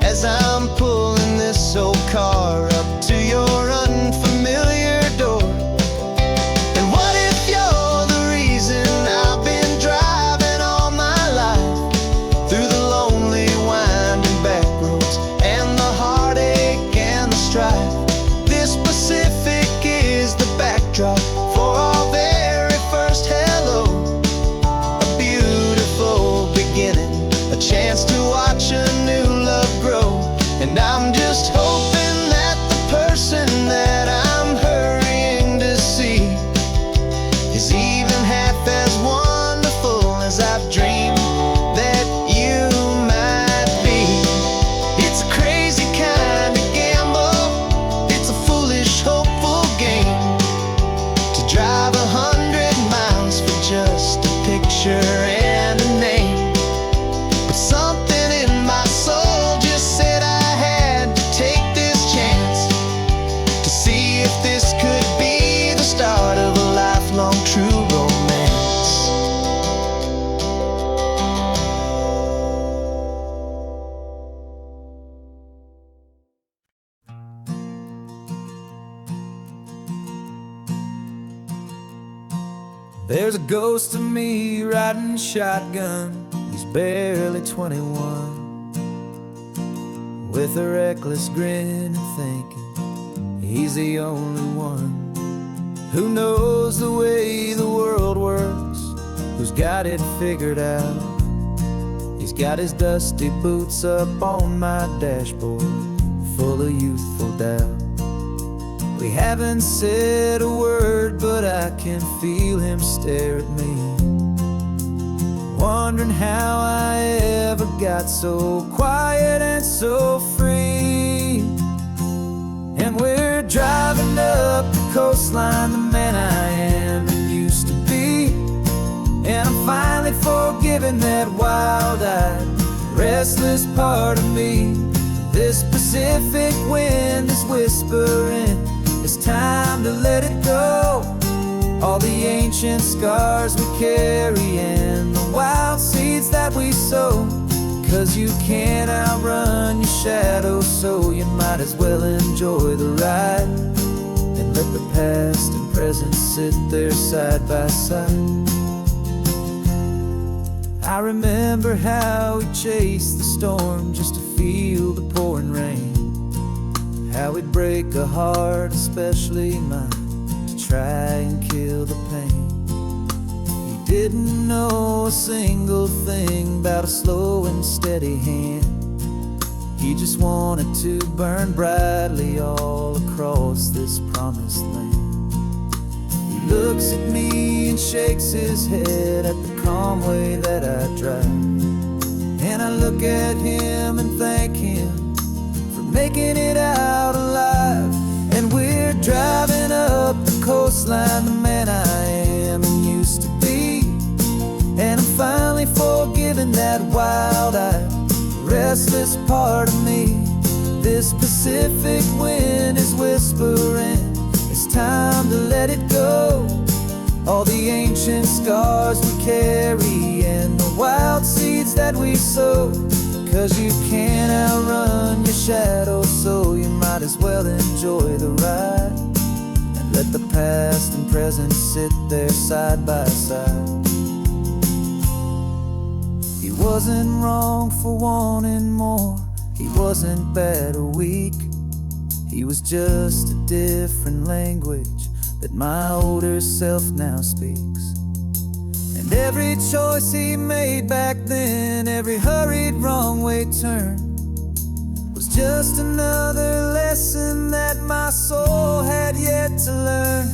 C: as I'm pulling this old car up to your unfamiliar door. And what if you're the reason I've been driving all my life through the lonely winding back roads and the heartache and the strife? This Pacific is the backdrop for our very first hello. A beautiful beginning, a chance to watch a new love grow. And I'm just hoping that the person that I'm hurrying to see is even half as wonderful as I've dreamed that you might be. It's a crazy kind of gamble. It's a foolish, hopeful game to drive 100 miles for just a picture and a name. But something in my soul just said I had to take this chance to see if this could be the start of a lifelong true romance.
A: There's a ghost of me riding shotgun. He's barely 21, with a reckless grin and thinking he's the only one who knows the way the world works, who's got it figured out. He's got his dusty boots up on my dashboard, full of youthful doubt. We haven't said a word, but I can feel him stare at me, wondering how I ever got so quiet and so free. And we're driving up the coastline, the man I am and used to be. And I'm finally forgiving that wild-eyed, restless part of me. This Pacific wind is whispering, it's time to let it go. All the ancient scars we carry and the wild seeds that we sow. 'Cause you can't outrun your shadow, so you might as well enjoy the ride and let the past and present sit there side by side. I remember how we chased the storm just to feel the pouring rain, how we'd break a heart, especially mine, to try and kill the pain. He didn't know a single thing about a slow and steady hand. He just wanted to burn brightly all across this promised land. He looks at me and shakes his head at the calm way that I drive, and I look at him and thank him for making it out alive. And we're driving up the coastline, the man I am and used to be. And I'm finally forgiving that wild-eyed, restless part of me. This Pacific wind is whispering, it's time to let it go. All the ancient scars we carry and the wild seeds that we sow. 'Cause you can't outrun your shadow, so you might as well enjoy the ride and let the past and present sit there side by side. He wasn't wrong for wanting more, he wasn't bad or weak. He was just a different language that my older self now speaks. And every choice he made back then, every hurried wrong way turn, was just another lesson that my soul had yet to learn.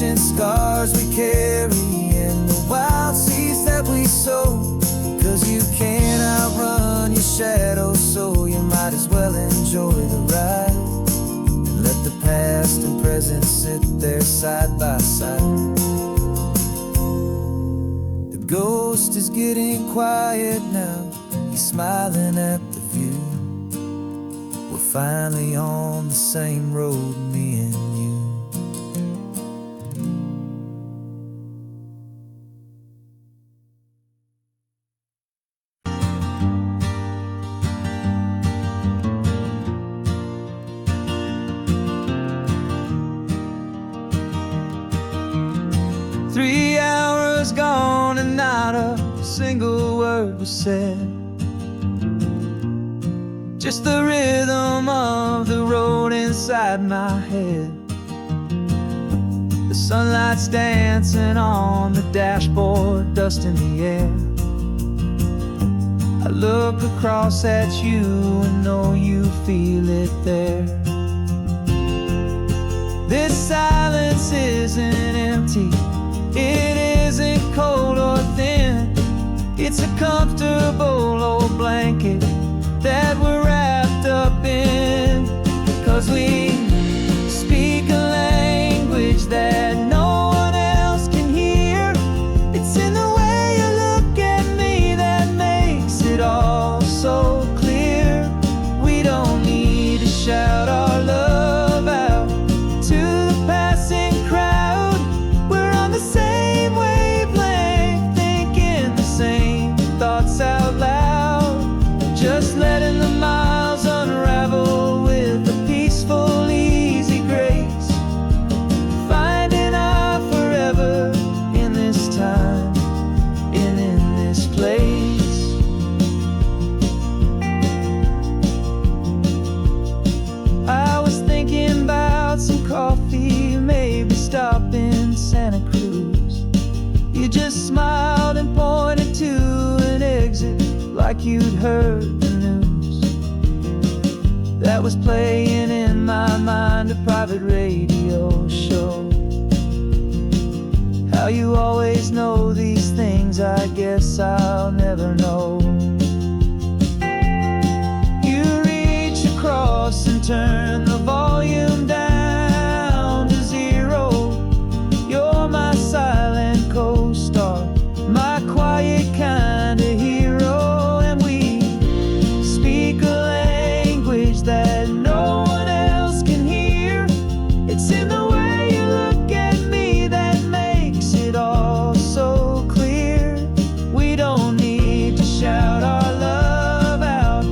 B: ancient scars we carry and the wild seeds that we sow. 'Cause you can't outrun your shadow, so you might as well enjoy the ride and let the past and present sit there side by side. The ghost is getting quiet now, he's smiling at the view. We're finally on the same road, me and you. 3 hours gone and not a single word was said. Just the rhythm of the road inside my head. The sunlight's dancing on the dashboard, dust in the air. I look across at you and know you feel it there. This silence isn't empty, it isn't cold or thin. It's a comfortable old blanket that we're wrapped up in. 'Cause we speak a language that no one else can hear. It's in the way you look at me that makes it all so clear. We don't need to shout our love out to the passing crowd. We're on the same wavelength, thinking the same thoughts out loud. Just letting the miles unravel with a peaceful, easy grace. Finding our forever in this time and in this place. I was thinking about some coffee, maybe stop in Santa Cruz. You just smiled and pointed to an exit like you'd heard the news. That was playing in my mind, a private radio show. How you always know these things, I guess I'll never know. You reach across and turn the volume down to 0. You're my silent co-star, my quiet kind of hero. And we speak a language that no one else can hear. It's in the way you look at me that makes it all so clear. We don't need to shout our love out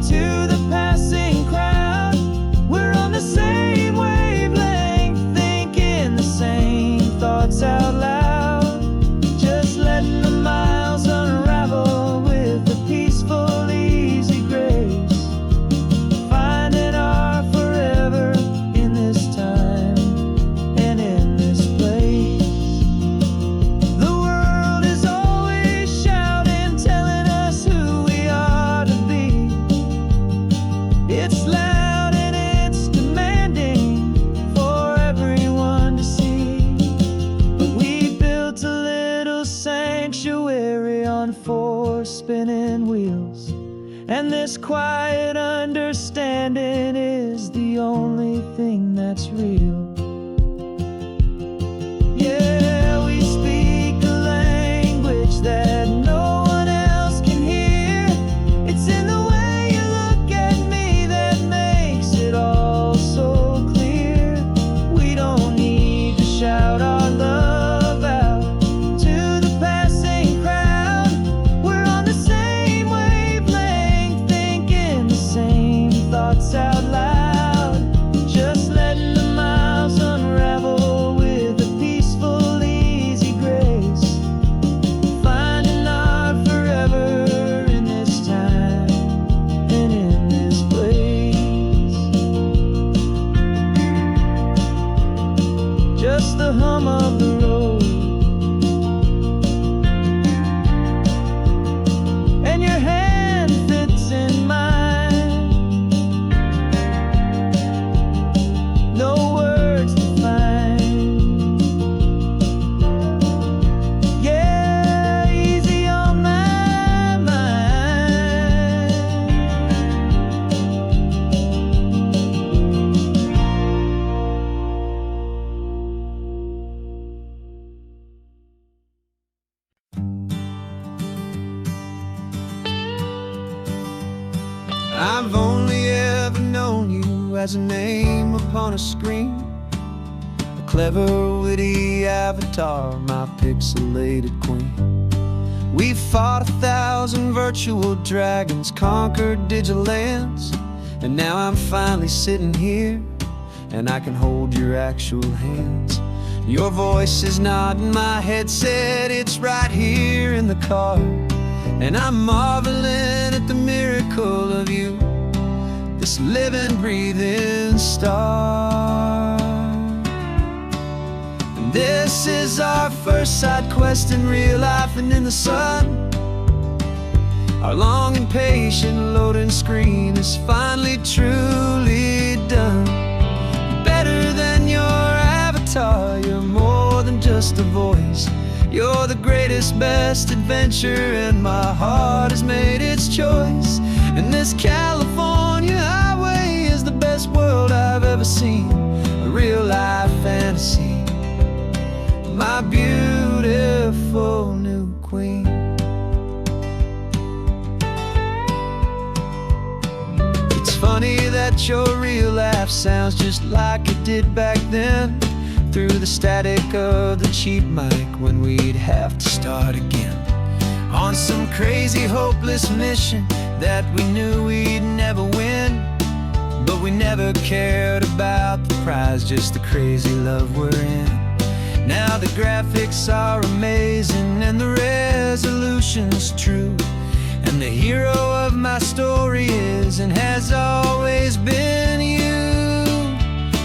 B: to the passing crowd. We're on the same wavelength, thinking the same thoughts out loud. Just letting the miles unravel with a peaceful, easy grace. Finding our forever in this time and in this place. The world is always shouting, telling us who we are to be. It's loud and it's demanding for everyone to see. But we built a little sanctuary on 4 spinning wheels, and this quiet understanding is the only thing that's real. Yeah, we speak a language that no one else can hear. It's in the way you look at me that makes it all so clear. We don't need to shout our love out to the passing crowd. We're on the same wavelength, thinking the same thoughts out loud. Just letting the miles unravel with a peaceful, easy grace. Finding our forever in this time and in this place. Just the hum of the road and your hand fits in mine. No words to find.
C: as a name upon a screen, a clever, witty avatar, my pixelated queen. We fought 1,000 virtual dragons, conquered digital lands, and now I'm finally sitting here, and I can hold your actual hands. Your voice is not in my headset, it's right here in the car, and I'm marveling at the miracle of you, this living, breathing star. And this is our first side quest in real life and in the sun. Our long and patient loading screen is finally truly done. You're better than your avatar, you're more than just a voice. You're the greatest, best adventure, and my heart has made its choice. And this California highway is the best world I've ever seen, a real life fantasy, my beautiful new queen. It's funny that your real life sounds just like it did back then, through the static of the cheap mic when we'd have to start again, on some crazy hopeless mission that we knew we'd never win. But we never cared about the prize, just the crazy love we're in. Now the graphics are amazing and the resolution's true, and the hero of my story is and has always been you.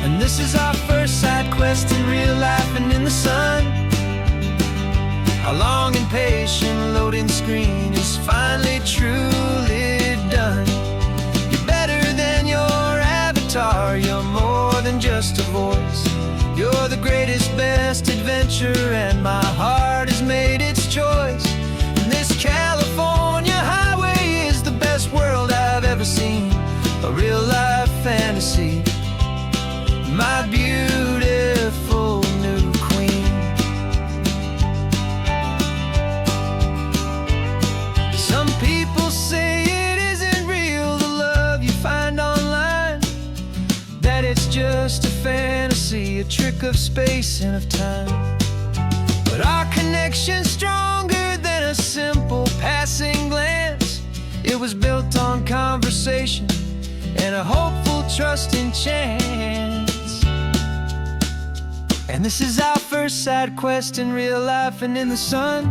C: And this is our first side quest in real life and in the sun. Our long and patient loading screen is finally truly done. You're better than your avatar, you're more than just a voice. You're the greatest, best adventure, and my heart has made its choice. And this California highway is the best world I've ever seen, a real life fantasy, my beautiful new queen. Some people say it isn't real, the love you find online, that it's just a fantasy, a trick of space and of time. But our connection's stronger than a simple passing glance. It was built on conversation and a hopeful, trusting chance. And this is our first side quest in real life and in the sun.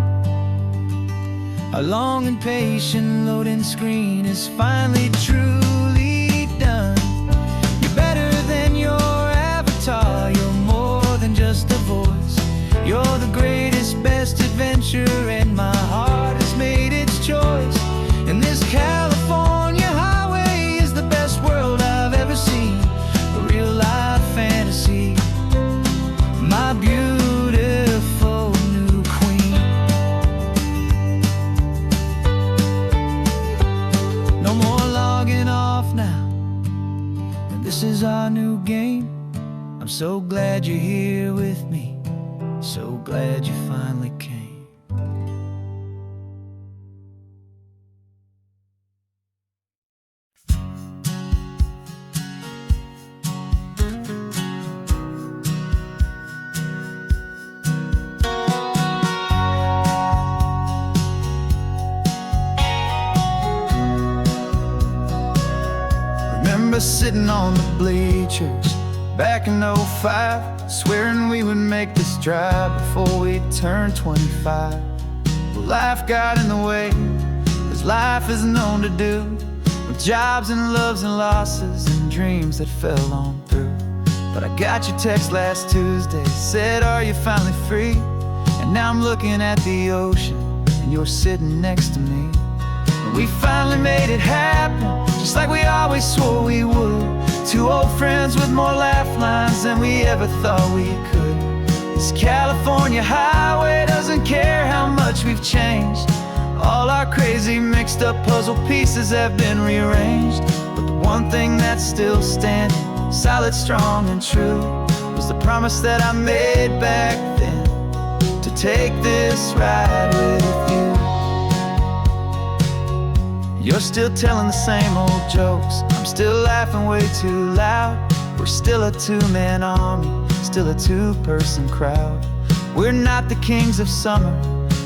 C: Our long and patient loading screen is finally truly done. You're better than your avatar, you're more than just a voice. You're the greatest, best adventure, and my heart has made its choice. And this California highway is the best world I've ever seen, a real life fantasy, my beautiful new queen. No more logging off now, and this is our new game. I'm so glad you're here with me, so glad you finally came. Remember sitting on the bleachers back in '05, swearing we would make this drive before we turned 25. Well, life got in the way, as life is known to do, with jobs and loves and losses and dreams that fell on through. But I got your text last Tuesday, said, are you finally free? And now I'm looking at the ocean, and you're sitting next to me. And we finally made it happen, just like we always swore we would. Two old friends with more laugh lines than we ever thought we could. This California highway doesn't care how much we've changed. All our crazy mixed up puzzle pieces have been rearranged. But the one thing that's still standing, solid, strong and true, was the promise that I made back then, to take this ride with you.
B: You're still telling the same old jokes, I'm still laughing way too loud. We're still a two-man army, still a two-person crowd. We're not the kings of summer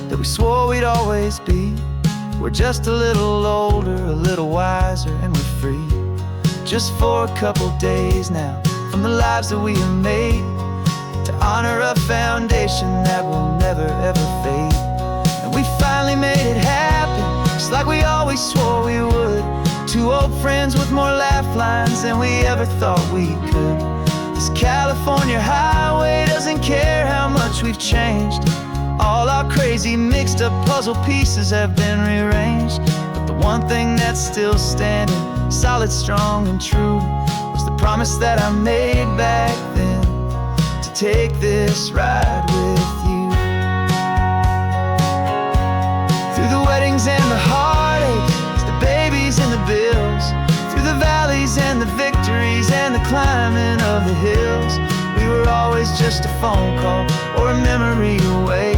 B: that we swore we'd always be. We're just a little older, a little wiser, and we're free. Just for a couple days now, from the lives that we have made, to honor a foundation that will never ever fade. And we finally made it happen, just like we always swore we would. Two old friends with more laugh lines than we ever thought we could. This California highway doesn't care how much we've changed. All our crazy mixed up puzzle pieces have been rearranged. But the one thing that's still standing, solid, strong, and true, was the promise that I made back then, to take this ride with you. Through the weddings and the heartaches, the babies and the bills, through the valleys and the victories and the climbing of the hills, we were always just a phone call or a memory away,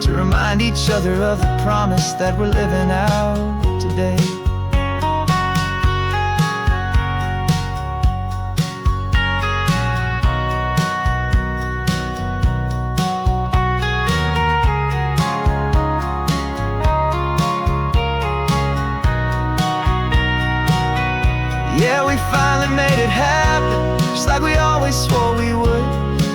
B: to remind each other of the promise that we're living out today. Yeah, we finally made it happen, just like we always swore we would.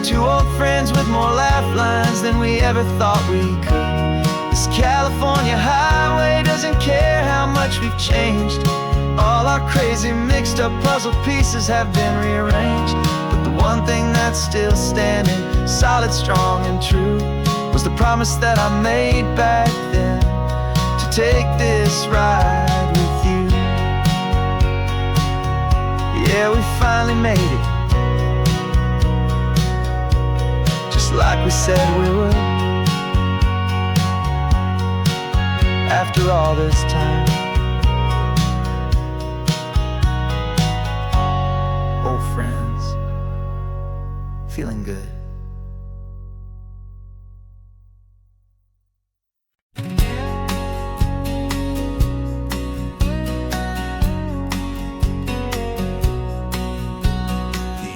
B: Two old friends with more laugh lines than we ever thought we could. This California highway doesn't care how much we've changed. All our crazy mixed up puzzle pieces have been rearranged. But the one thing that's still standing, solid, strong, and true, was the promise that I made back then, to take this ride with you. Yeah, we finally made it, just like we said we would. After all this time, old friends, feeling good.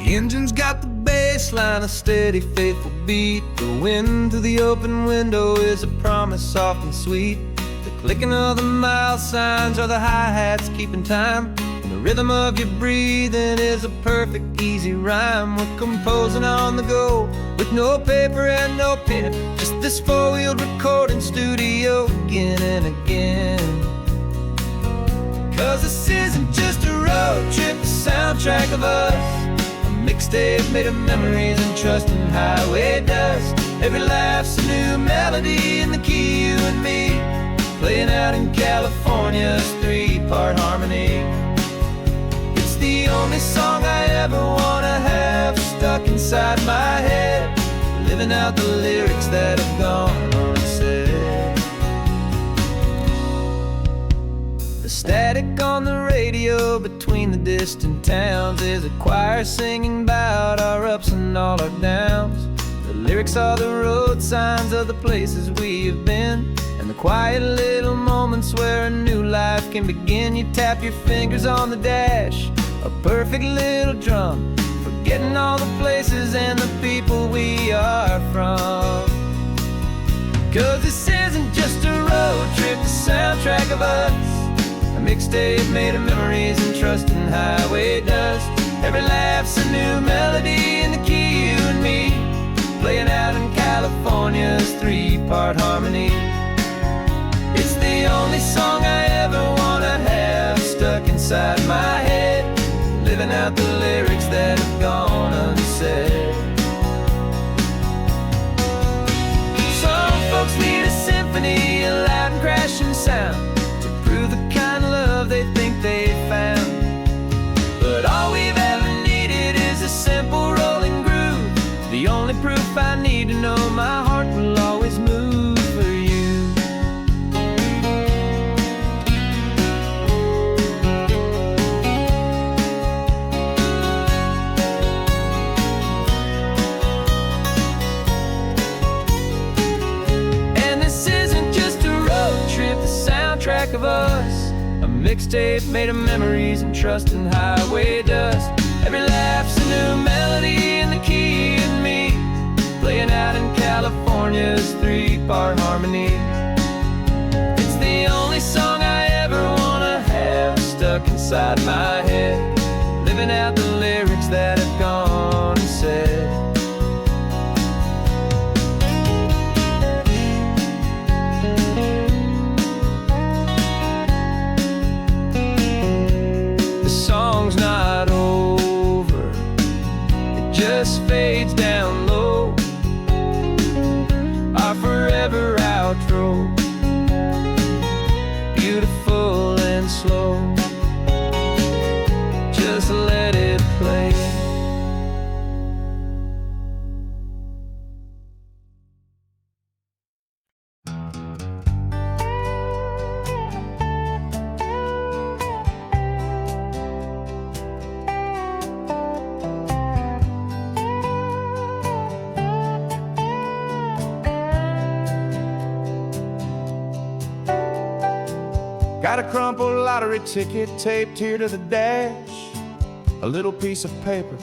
C: The engine's got the bass line, a steady, faithful beat. The wind through the open window is a promise soft and sweet. The clicking of the mile signs are the hi-hats keeping time, and the rhythm of your breathing is a perfect, easy rhyme. We're composing on the go, with no paper and no pen, just this four-wheeled recording studio again and again. 'Cause this isn't just a road trip, the soundtrack of us, mixtape made of memories and trust in highway dust. Every laugh's a new melody in the key, you and me, playing out in California's three-part harmony. It's the only song I ever wanna have stuck inside my head, living out the lyrics that have gone unsaid. The static on the radio between the distant towns is a choir singing about our ups and all our downs. The lyrics are the road signs of the places we have been, and the quiet little moments where a new life can begin. You tap your fingers on the dash, a perfect little drum, forgetting all the places and the people we are from. 'Cause this isn't just a road trip, the soundtrack of us, a mixtape made of memories and trust in highway dust. Every laugh's a new melody in the key, you and me, playing out in California's three-part harmony. It's the only song I ever wanna have stuck inside my head, living out the lyrics that have gone unsaid. Some folks need a symphony, a loud and crashing sound, to prove the kind of love they think they found. But all we've ever needed is a simple rolling groove, the only proof I need to know my heart will always move for you.
B: mixtape made of memories and trust in highway dust. Every laugh's a new melody in the key and me, playing out in California's 3-part harmony. It's the only song I ever wanna have stuck inside my head, living out the lyrics that have gone and said. The song's not over, it just fades down low, our forever outro, beautiful and slow. Just let it play.
C: Got a crumpled lottery ticket taped here to the dash, a little piece of paper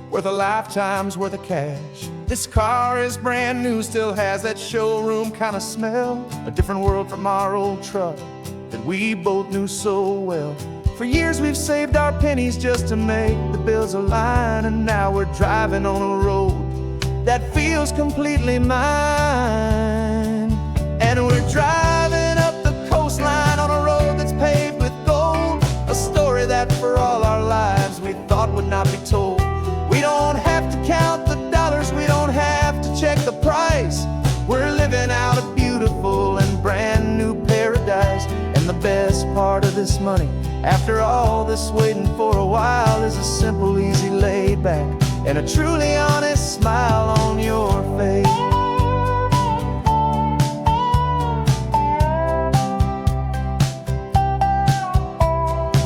C: worth a lifetime's worth of cash. This car is brand new, still has that showroom kind of smell, a different world from our old truck that we both knew so well. For years we've saved our pennies just to make the bills align, and now we're driving on a road that feels completely mine. And we're driving up the coastline on a road that's paved with gold, a story that for all our lives we thought would not be told. We don't have to count the dollars, we don't have to check the price. We're living out a beautiful and brand new paradise. And the best part of this money, after all this waiting for a while, is a simple, easy, laid back, and a truly honest smile on your face.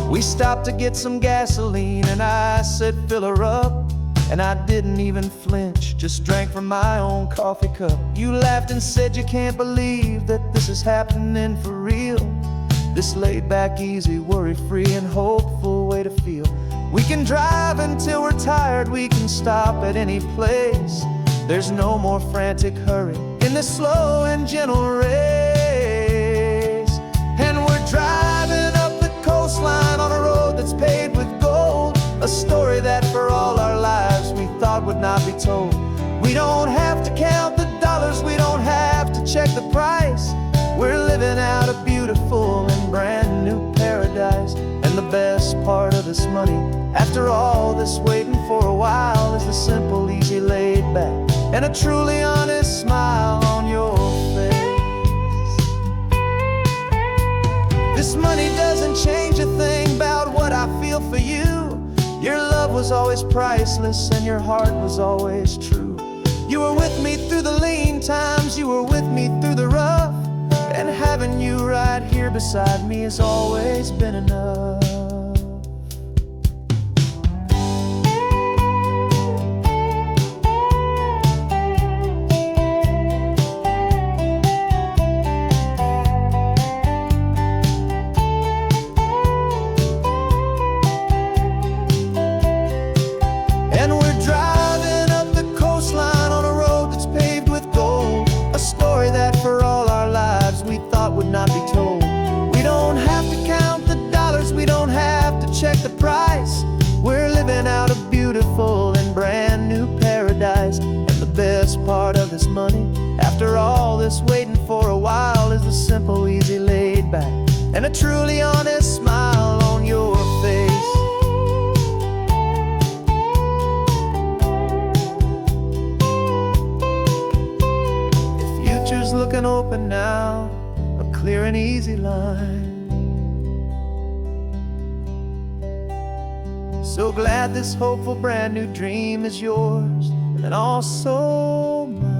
C: We stopped to get some gasoline and I said fill her up, and I didn't even flinch, just drank from my own coffee cup. You laughed and said you can't believe that this is happening for real. This laid back, easy, worry-free and hopeful way to feel. We can drive until we're tired, we can stop at any place. There's no more frantic hurry in this slow and gentle race. And we're driving up the coastline on a road that's paved with gold, a story that for all our lives we thought would not be told. We don't have to count the dollars, we don't have to check the price. We're living out a beautiful and brand new paradise. And the best part of this money, after all this waiting for a while, is the simple, easy, laid back, and a truly honest smile on your face. This money doesn't change a thing about what I feel for you. Your love was always priceless and your heart was always true. You were with me through the lean times, you were with me through the rough, and having you right here beside me has always been enough. And we're driving up the coastline on a road that's paved with gold, a story that for all our lives we thought would not be told. We don't have to count the dollars, we don't have to check the price. We're living out a beautiful and brand new paradise. And the best part of this money, after all this waiting for a while, is the simple, easy, laid back, and a truly honest smile on your face. The future's looking open now, a clear and easy line. So glad this hopeful brand new dream is yours and also mine.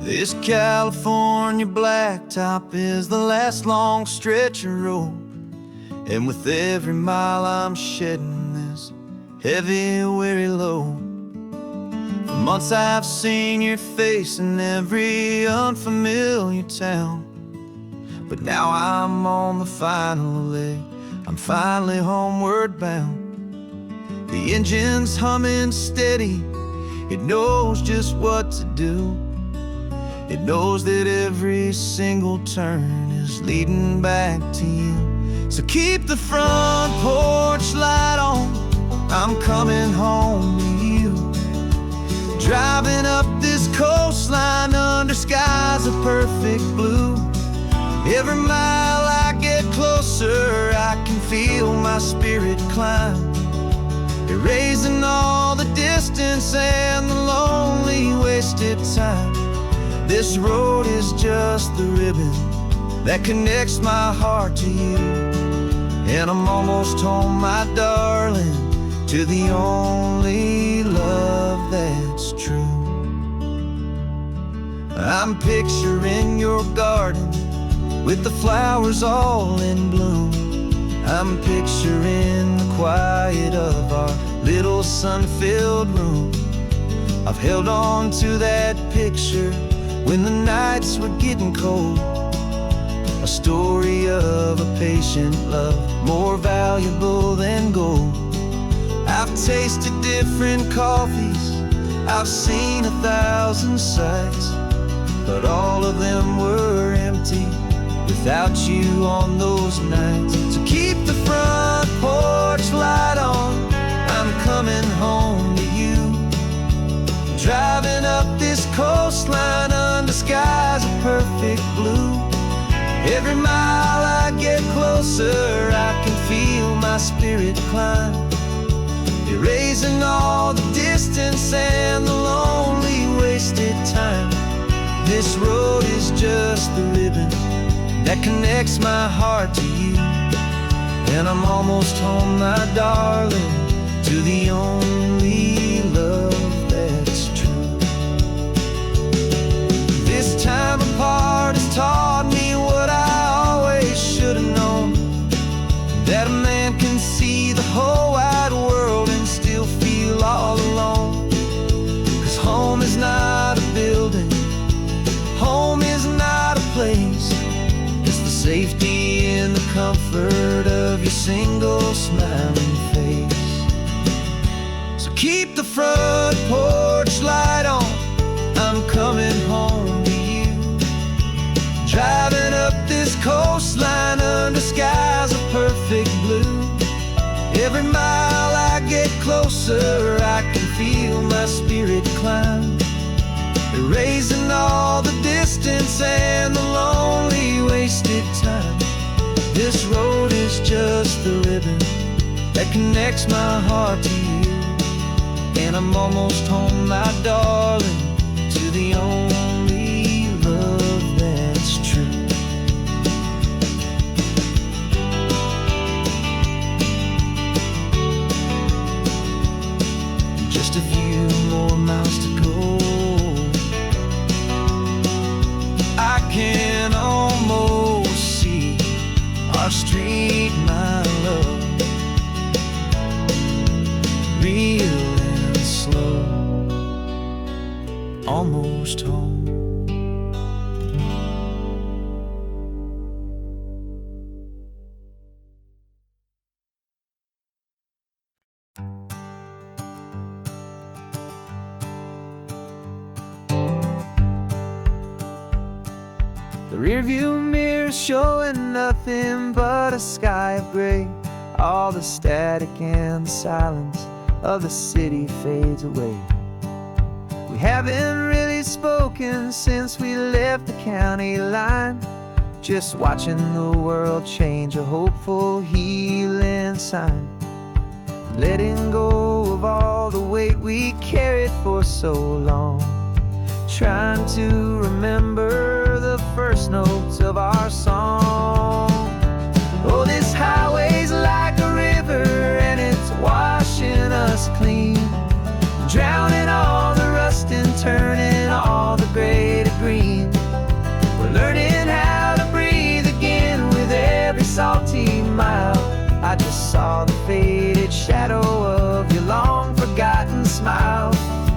C: This California blacktop is the last long stretch of road, and with every mile I'm shedding this heavy, weary load. For months I've seen your face in every unfamiliar town, but now I'm on the final leg, I'm finally homeward bound. The engine's humming steady, it knows just what to do. It knows that every single turn is leading back to you. So keep the front porch light on, I'm coming home to you. Driving up this coastline under skies of perfect blue. Every mile I get closer, I can feel my spirit climb, erasing all the distance and the lonely wasted time. This road is just the ribbon that connects my heart to you, and I'm almost home, my darling, to the only love that's true. I'm picturing your garden with the flowers all in bloom. I'm picturing the quiet of our little sun-filled room. I've held on to that picture when the nights were getting cold, a story of a patient love, more valuable than gold. I've tasted different coffees, I've seen 1,000 sights, but all of them were empty without you on those nights. So keep the front porch light on, I'm coming home to you. Driving up this coastline under skies of perfect blue. Every mile I get closer, I can feel my spirit climb, erasing all the distance and the lonely wasted time. This road is just the ribbon that connects my heart to you, and I'm almost home, my darling, to the only love that's true. This time apart has taught me what I always should have known, that a man can see the whole wide world and still feel all alone. 'Cause home is not a building, home is not a place, it's the safety and the comfort of your single smiling face. So keep the front porch light on, I'm coming home to you. Driving up this coastline under skies of perfect blue. Every mile I get closer, I can feel my spirit climb, erasing all the distance and the lonely wasted time. This road is just the ribbon that connects my heart to you, and I'm almost home, my darling, to the only love that's true. Just a few more miles to go, I can almost see our street, my love, real and slow, almost home. The rearview mirror showing nothing but a sky of gray. All the static and the silence of the city fades away. We haven't really spoken since we left the county line, just watching the world change, a hopeful healing sign. Letting go of all the weight we carried for so long, trying to remember the first notes of our song. Oh, this highway's like a river and it's washing us clean, drowning all the rust and turning all the gray to green.
B: salty mile. I just saw the faded shadow of your long forgotten smile.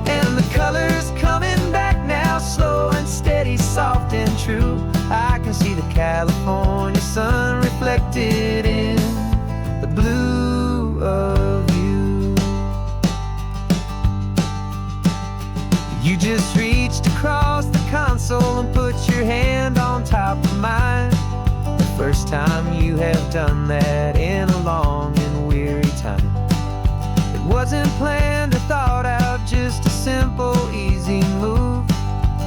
B: And the colors coming back now, slow and steady, soft and true. I can see the California sun reflected in the blue of you. You just reached across the console and put your hand on top of mine. The first time you have done that in a long and weary time. It wasn't planned or thought out, just a simple, easy move.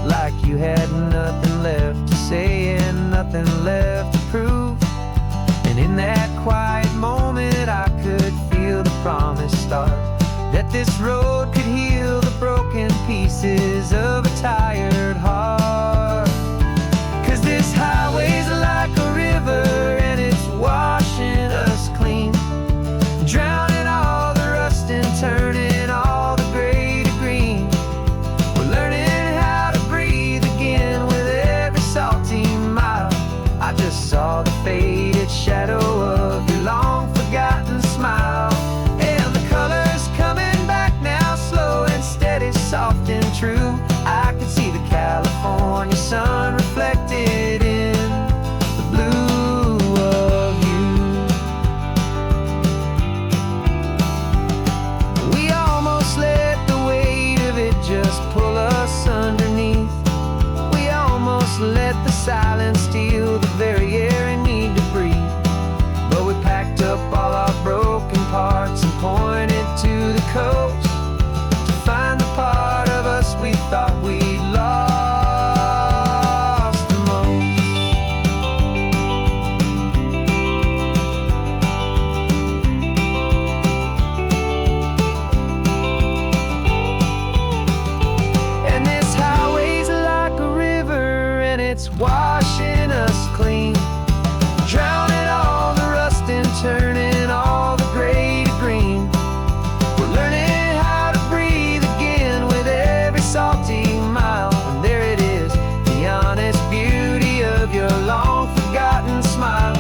B: Like you had nothing left to say and nothing left to prove. And in that quiet moment I could feel the promise start, that this road could heal the broken pieces of a tired heart. 'Cause this highway's like a river and it's washing us clean, drowning all the rust and turning all the gray to green. We're learning how to breathe again with every salty mile. I just saw the faded shadow of your long forgotten smile. And the colors coming back now, slow and steady, soft and true. I can see the California sun reflected in the blue of you. We almost let the weight of it just pull us underneath. We almost let the silence steal the very air I need to breathe. But we packed up all our broken parts and pointed to the coast to find the part of us we thought we'd lost the most. And this highway's like a river and it's washing us clean, drowning all the rust and turning all the gray to green. We're learning how to breathe again with every salty mile. And there it is, the honest beauty of your long forgotten smile.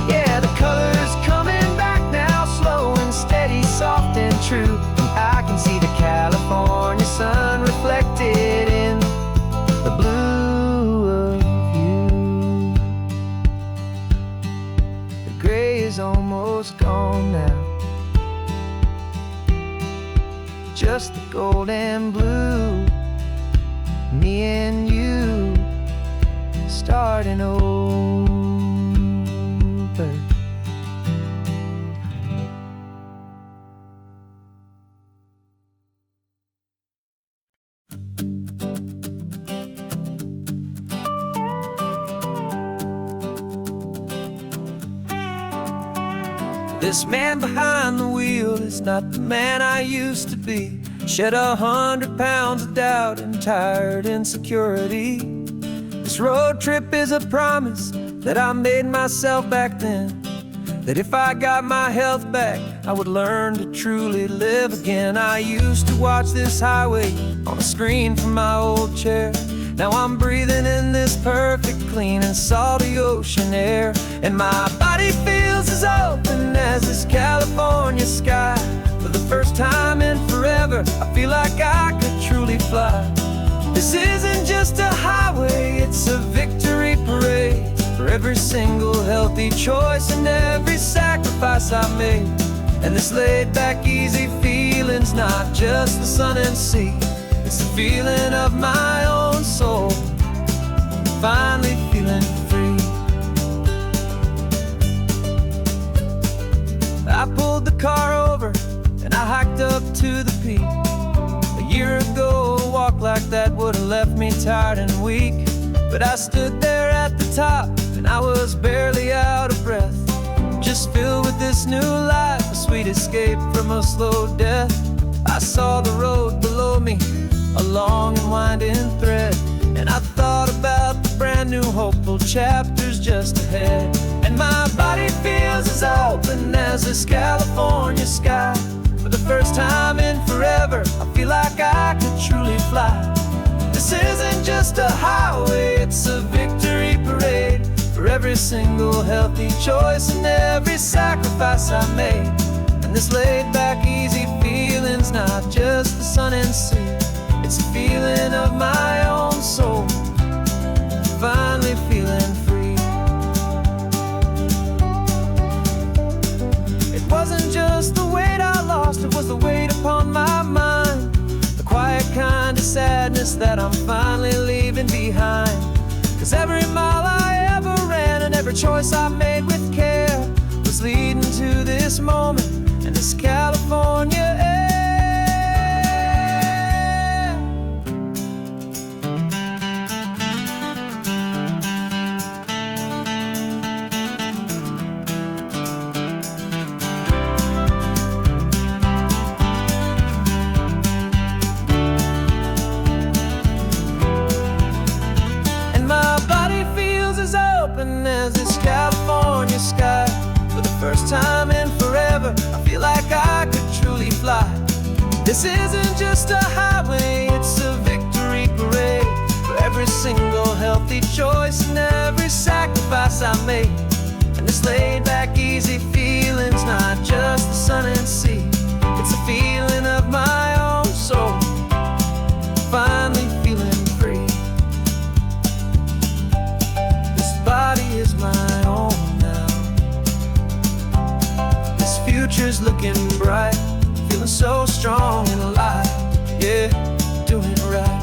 B: Yeah, the colors coming back now, slow and steady, soft and true. And I can see the California sun reflected in the blue of you. The gray is almost gone now, just the gold and blue. Me and you starting over. This man behind the wheel is not the man I used to be. Shed 100 pounds of doubt and tired insecurity. This road trip is a promise that I made myself back then, that if I got my health back, I would learn to truly live again. I used to watch this highway on a screen from my old chair. Now I'm breathing in this perfect, clean and salty ocean air. And my body feels as open as this California sky. For the first time in forever, I feel like I could truly fly. This isn't just a highway, it's a victory parade for every single healthy choice and every sacrifice I made. And this laid back, easy feeling's not just the sun and sea, it's the feeling of my own soul, finally feeling free. I pulled the car over and I hiked up to the peak. A year ago, a walk like that would have left me tired and weak. But I stood there at the top and I was barely out of breath, just filled with this new life, a sweet escape from a slow death. I saw the road below me, a long and winding thread, and I thought about the brand new hopeful chapters just ahead. And my body feels as open as this California sky. For the first time in forever, I feel like I could truly fly. This isn't just a highway, it's a victory parade for every every single healthy choice and every sacrifice I made. And this laid back, easy feeling's not just the sun and sea, it's a feeling of my own soul, finally feeling free. It wasn't just the weight I lost, it was the weight upon my mind, the quiet kind of sadness that I'm finally leaving behind. 'Cause every mile I ever ran and every choice I made with care was leading to this moment and this California air. And my body feels as open as this California sky. For the first time in forever, I feel like I could truly fly. This isn't just a highway, it's a victory parade for every single healthy choice and every sacrifice I made. And this laid back, easy feeling's not just the sun and sea, it's a feeling of my own soul, finally feeling free. This body is my own now, this future's looking bright, feeling so strong and alive, yeah, doing it right.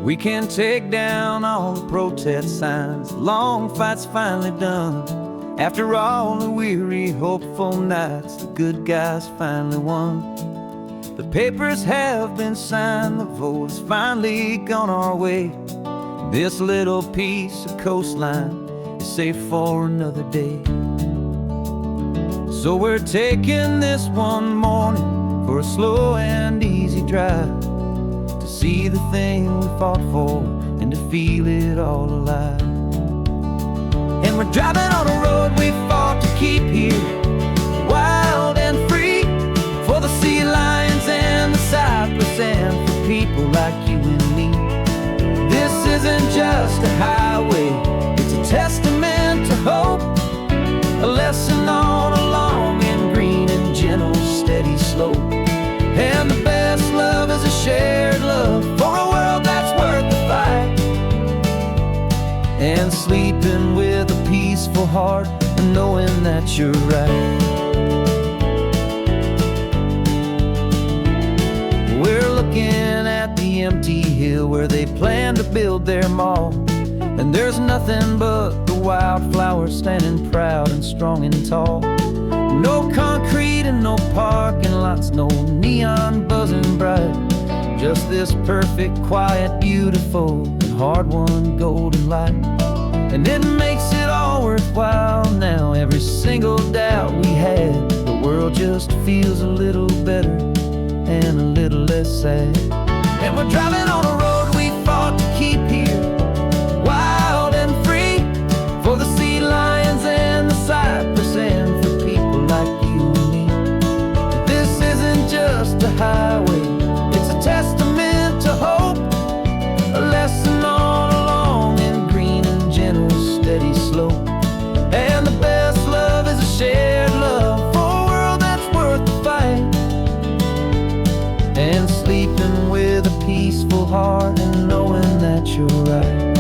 C: We can take down all the protest signs, long fight's finally done. After all the weary, hopeful nights, the good guys finally won. The papers have been signed, the vote has finally gone our way. This little piece of coastline is safe for another day. So we're taking this one morning for a slow and easy drive, to see the thing we fought for and to feel it all alive. And we're driving on a road we fought to keep here, wild and free, for the sea lions and the cypress and for people like you and me. This isn't just a highway, it's a testament to hope, a lesson on a long and green and gentle steady slope. And the best love is a shared love for a world that's worth the fight, and sleeping with a peaceful heart and knowing that you're right. We're looking at the empty hill where they plan to build their mall, and there's nothing but the wildflowers standing proud and strong and tall. No concrete and no parking lots, no neon buzzing bright, just this perfect, quiet, beautiful, and hard-won golden light. And it makes it all worthwhile now, every single doubt we had. The world just feels a little better and a little less sad. And we're driving on a road we fought to keep here, wild and free, for the sea lions and the cypress and for people like you and me. This isn't just a highway, it's a testament to hope, a lesson on a long and green and gentle steady slope. And the best love is a shared love for a world that's worth the fight, and sleeping with a peaceful heart and knowing that you're right.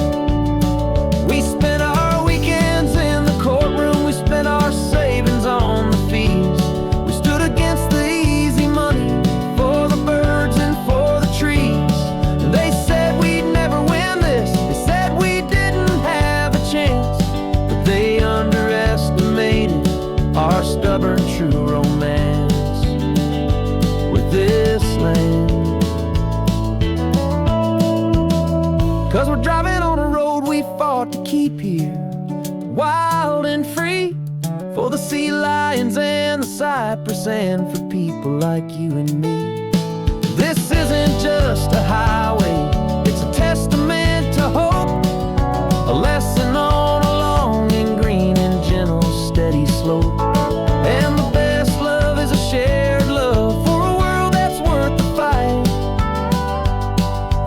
C: We spent our weekends in the courtroom, we spent our savings on the fees. We stood against the easy money for the birds and for the trees. And they said we'd never win this, they said we didn't have a chance, but they underestimated our stubborn true romance with this land. 'Cause we're driving on a road we fought to keep here, wild and free, for the sea lions and the cypress and for people like you and me. This isn't just
A: just a highway, it's a testament to hope, a lesson on a long and green and gentle steady slope. And the best love is a shared love for a world that's worth the fight,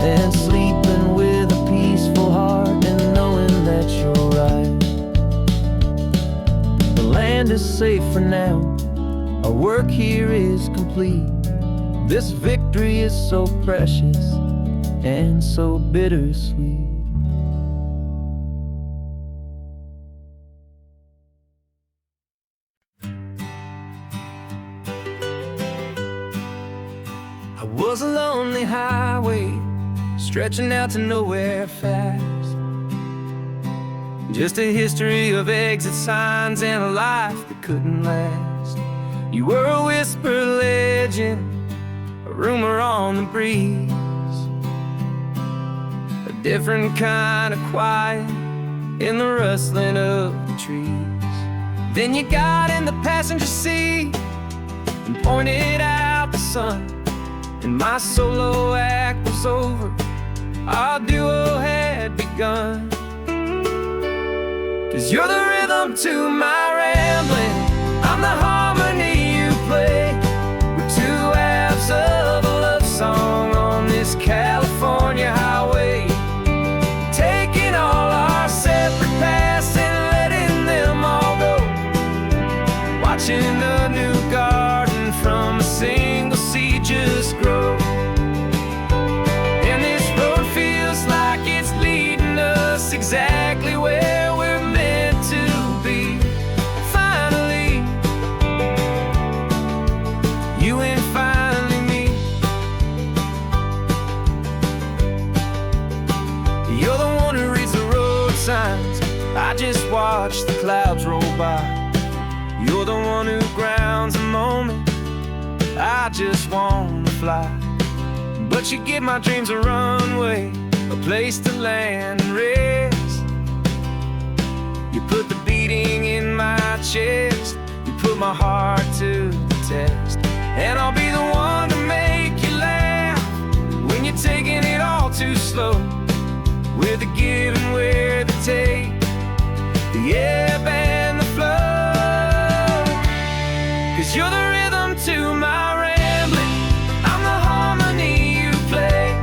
A: and sleeping with a peaceful heart and knowing that you're right. The land is safe for now, our work here is complete. This victory is so precious and so bittersweet. I was a lonely highway stretching out to nowhere fast, just a history of exit signs and a life that couldn't last. You were a whisper legend, a rumor on the breeze, a different kind of quiet in the rustling of the trees. Then you got in the passenger seat and pointed out the sun, and my solo act was over, our duo had begun. 'Cause you're the rhythm to my rambling, I'm the harmony you play. We're two halves of a love song on this California highway, taking all our separate paths and letting them all go, watching a new garden from a single seed just grow. And this road feels like it's leading us exactly where we're meant to be. Finally, you and finally me. You're the one who reads the road signs, I just watch the clouds roll by. You're the one who grounds a moment, I just wanna fly. But you give my dreams a runway, a place to land and rest. You put the beating in my chest, you put my heart to the test. And I'll be the one to make you laugh when you're taking it all too slow, with the give and with the take, the ebb and the flow. 'Cause you're the rhythm to my rambling, I'm the harmony you play.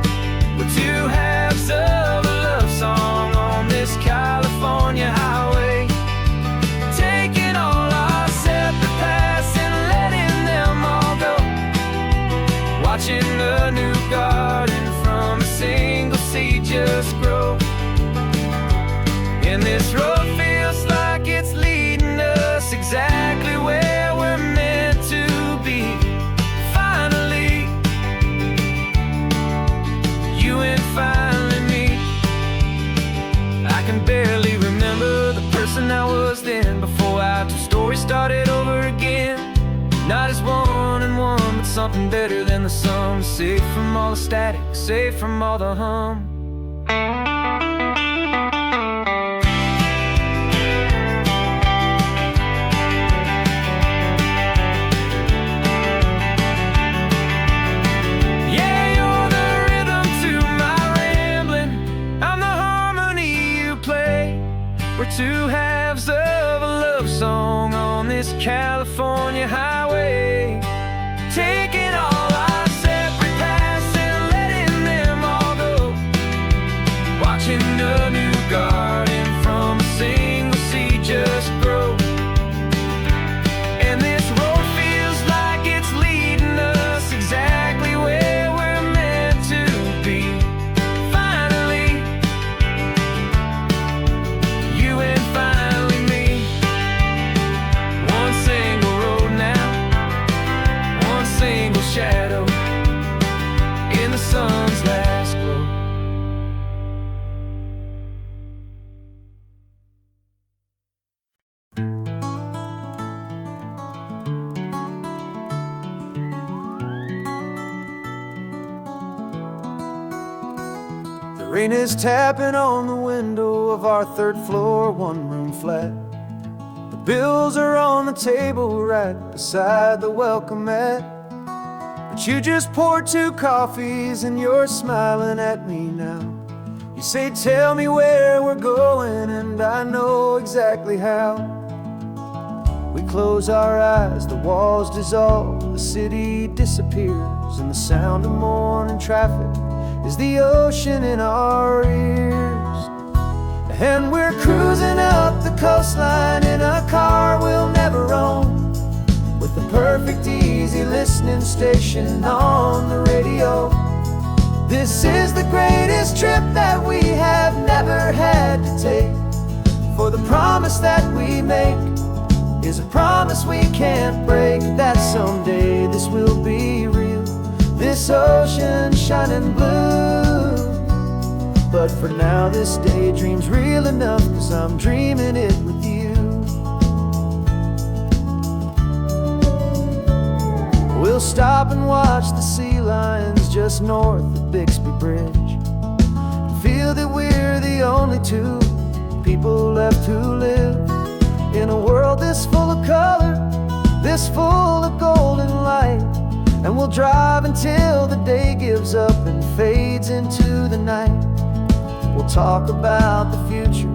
A: We're two halves of a love song on this California highway, taking all our separate paths and letting them all go, watching a new garden from a single seed just grow. And this road feels like it's leading us exactly where we're meant to be. Finally, you and finally me. I can barely remember the person I was then, before our two stories started over again. Not as one and one, but something better than the sum. Safe from all the static, safe from all the hum. Two halves of a love song on this California highway, taking all our separate paths and letting them all go, watching a new garden from a single seed just grow. And this road feels like it's leading us exactly where we're meant to be. Finally, you and finally me. One single road now, one single shadow in the sun's last glow. The rain is tapping on the window of our third floor, one-room flat. The bills are on the table right beside the welcome mat. The
B: But you just poured 2 coffees and you're smiling at me now. You say, tell me where we're going, and I know exactly how. We close our eyes, the walls dissolve, the city disappears, and the sound of morning traffic is the ocean in our ears. And we're cruising up the coastline in a car we'll never own, with the perfect easy listening station on the radio. This is the greatest trip that we have never had to take, for the promise that we make is a promise we can't break, that someday this will be real, this ocean shining blue. But for now this daydream's real enough, 'cause I'm dreaming it with you. We'll stop and watch the sea lions just north of Bixby Bridge, and feel that we're the only 2 people left who live in a world this full of color, this full of golden light. And we'll drive until the day gives up and fades into the night. We'll talk about the future,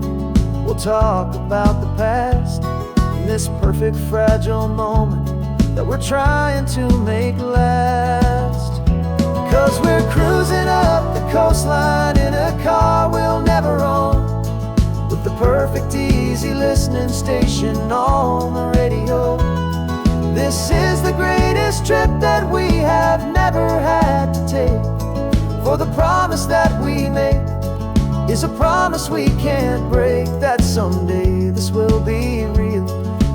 B: we'll talk about the past, in this perfect fragile moment that we're trying to make last. 'Cause we're cruising up the coastline in a car we'll never own, with the perfect easy listening station on the radio. This is the greatest trip that we have never had to take, for the promise that we make is a promise we can't break, that someday this will be real,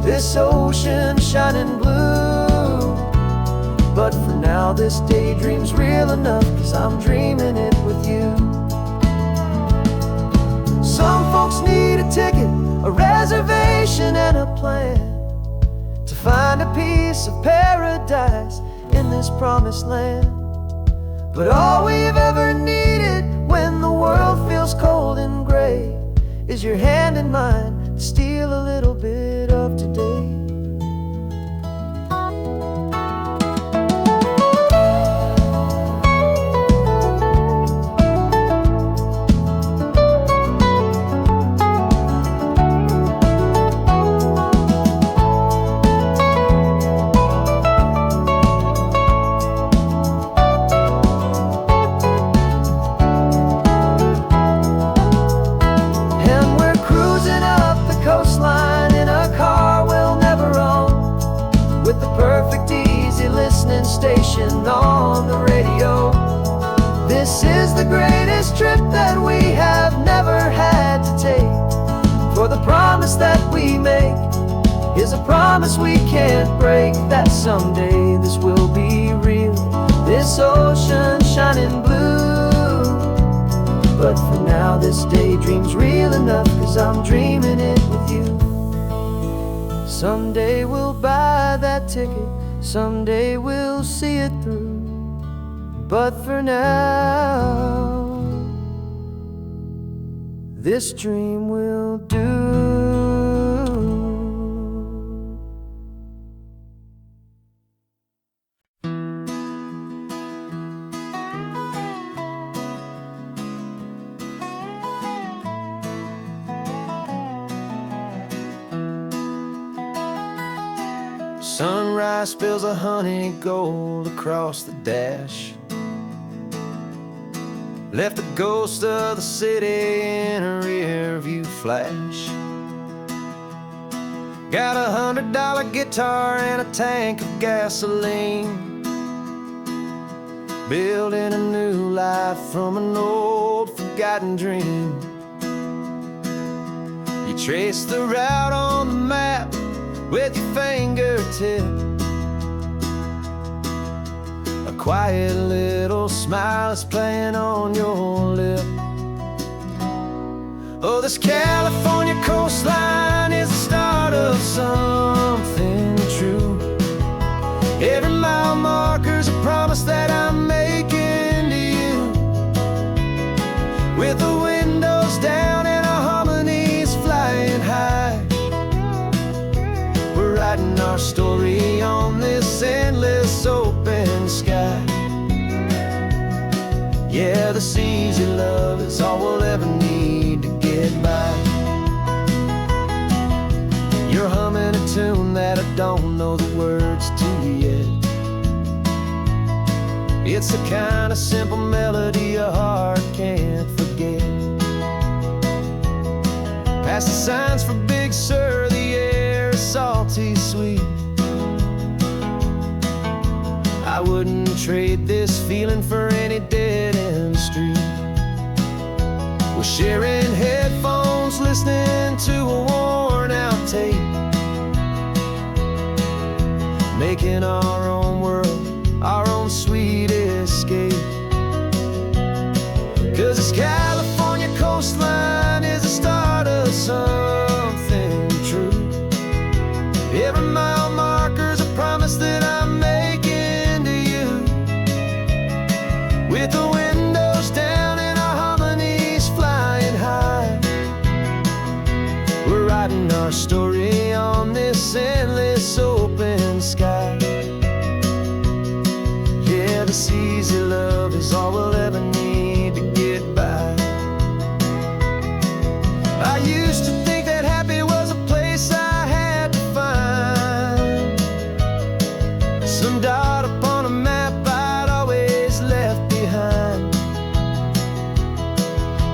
B: this ocean shining blue. But for now this daydream's real enough, 'cause I'm dreaming it with you. Some folks need a ticket, a reservation and a plan, to find a piece of paradise in this promised land. But all we've ever needed when the world feels cold and gray is your hand in mine to steal a little bit of today. Station on the radio. This is the greatest trip that we have never had to take, for the promise that we make is a promise we can't break, that someday this will be real, this ocean shining blue. But for now this daydream's real enough, 'cause I'm dreaming it with you. Someday we'll buy that ticket, someday we'll see it through, but for now this dream will do. Sunrise spills a honey gold across the dash, left the ghost of the city in a rear view flash. Got a $100 guitar and a tank of gasoline, building a new life from an old forgotten dream. You trace the route on the map with your fingertip, a quiet little smile is playing on your lip. Oh, this California coastline is the start of something true. Every mile marker's a promise that I'm making to you, with the windows down and our harmonies flying high. Writing our story on this endless open sky. Yeah, this easy love is all we'll ever need to get by. You're humming a tune that I don't know the words to yet. It's the kind of simple melody a heart can't forget. Past the signs for Big Sur, the air is salty sweet. I wouldn't trade this feeling for any dead-end street. We're sharing headphones, listening to a worn-out tape, making our own world, our own sweet escape. 'Cause this California coastline is the start of something true. Every mile marker's a promise that I'm making to you. With the windows down and our harmonies flying high, we're writing our story on this endless open sky. Yeah, this easy love is all we'll ever need to get by. I used to think that happy was a place I had to find, some dot upon a map I'd always left behind.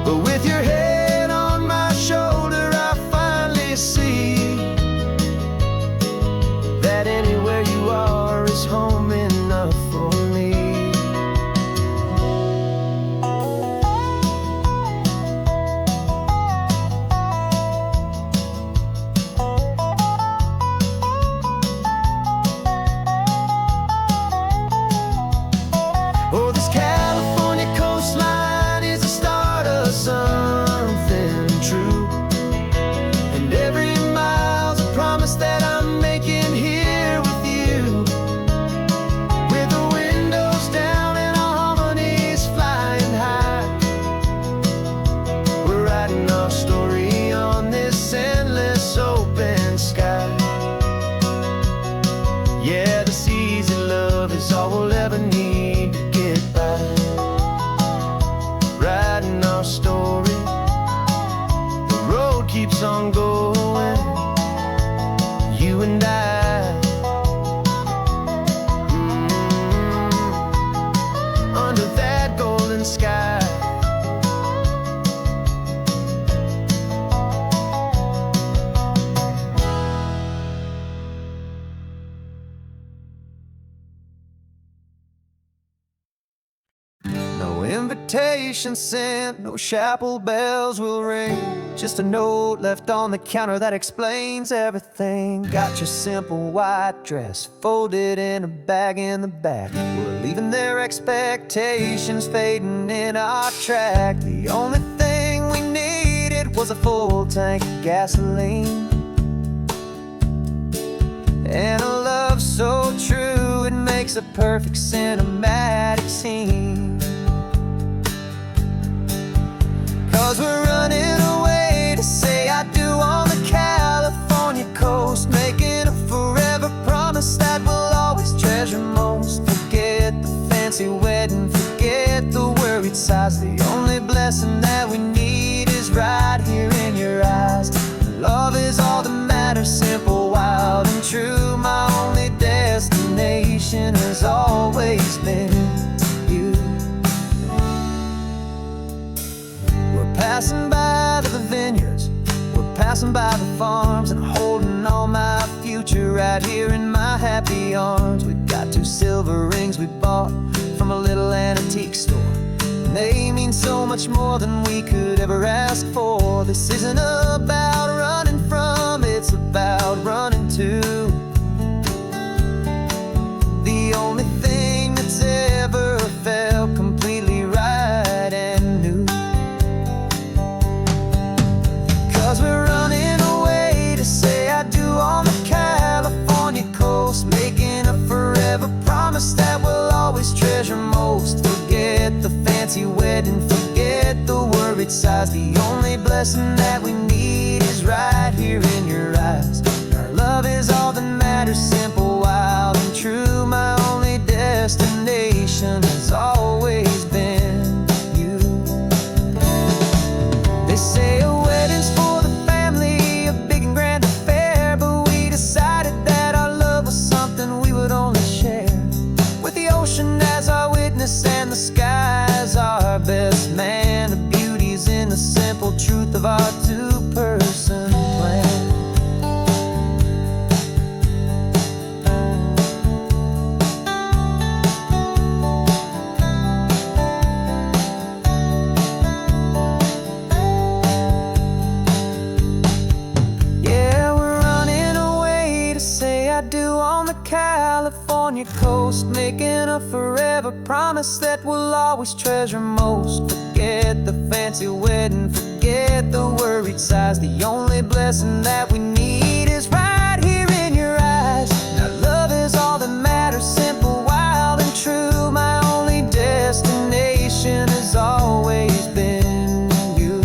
B: But with your head on my shoulder, I finally see that anywhere you are is home enough for me. Oh, this California coastline is the start of something true. And every mile's a promise that I'm making here with you. With the windows down and our harmonies flying high, we're writing our story on this endless open sky. Yeah, this easy love is all we'll ever need to get by. Writing our story, the road keeps on going, you and I. Under that golden sky.
A: No invitation sent, no chapel bells will ring. Just a note left on the counter that explains everything. Got your simple white dress folded in a bag in the back. We're leaving their expectations fading in our track. The only thing we needed was a full tank of gasoline, and a love so true it makes a perfect cinematic scene. 'Cause we're running away to say I do on the California coast, making a forever promise that we'll always treasure most. Forget the fancy wedding, forget the worried sighs. The only blessing that we need is right here in your eyes. Love is all that matters, simple, wild, and true. My only destination has always been you. We're passing by the vineyards, we're passing by the farms, and holding all my future right here in my happy arms. We've got 2 silver rings we bought from a little antique store, and they mean so much more than we could ever ask for. This isn't about running from, it's about running to. The only thing that's ever felt completely right and new. 'Cause we're running away to say I do on the California coast, making a forever promise that we'll always treasure most. Forget the fancy wedding, forget the worried sighs. The only blessing that we need is right here in your eyes. Our love is all that matters, simple, wild, and true. My only destination has always been
B: simple truth of our two-person plan. Yeah, we're running away to say I do on the California coast, making a forever promise that we'll always treasure most. Forget the fancy wedding, forget the worried sighs. The only blessing that we need is right here in your eyes. Now love is all that matters, simple, wild and true. My only destination has always been you.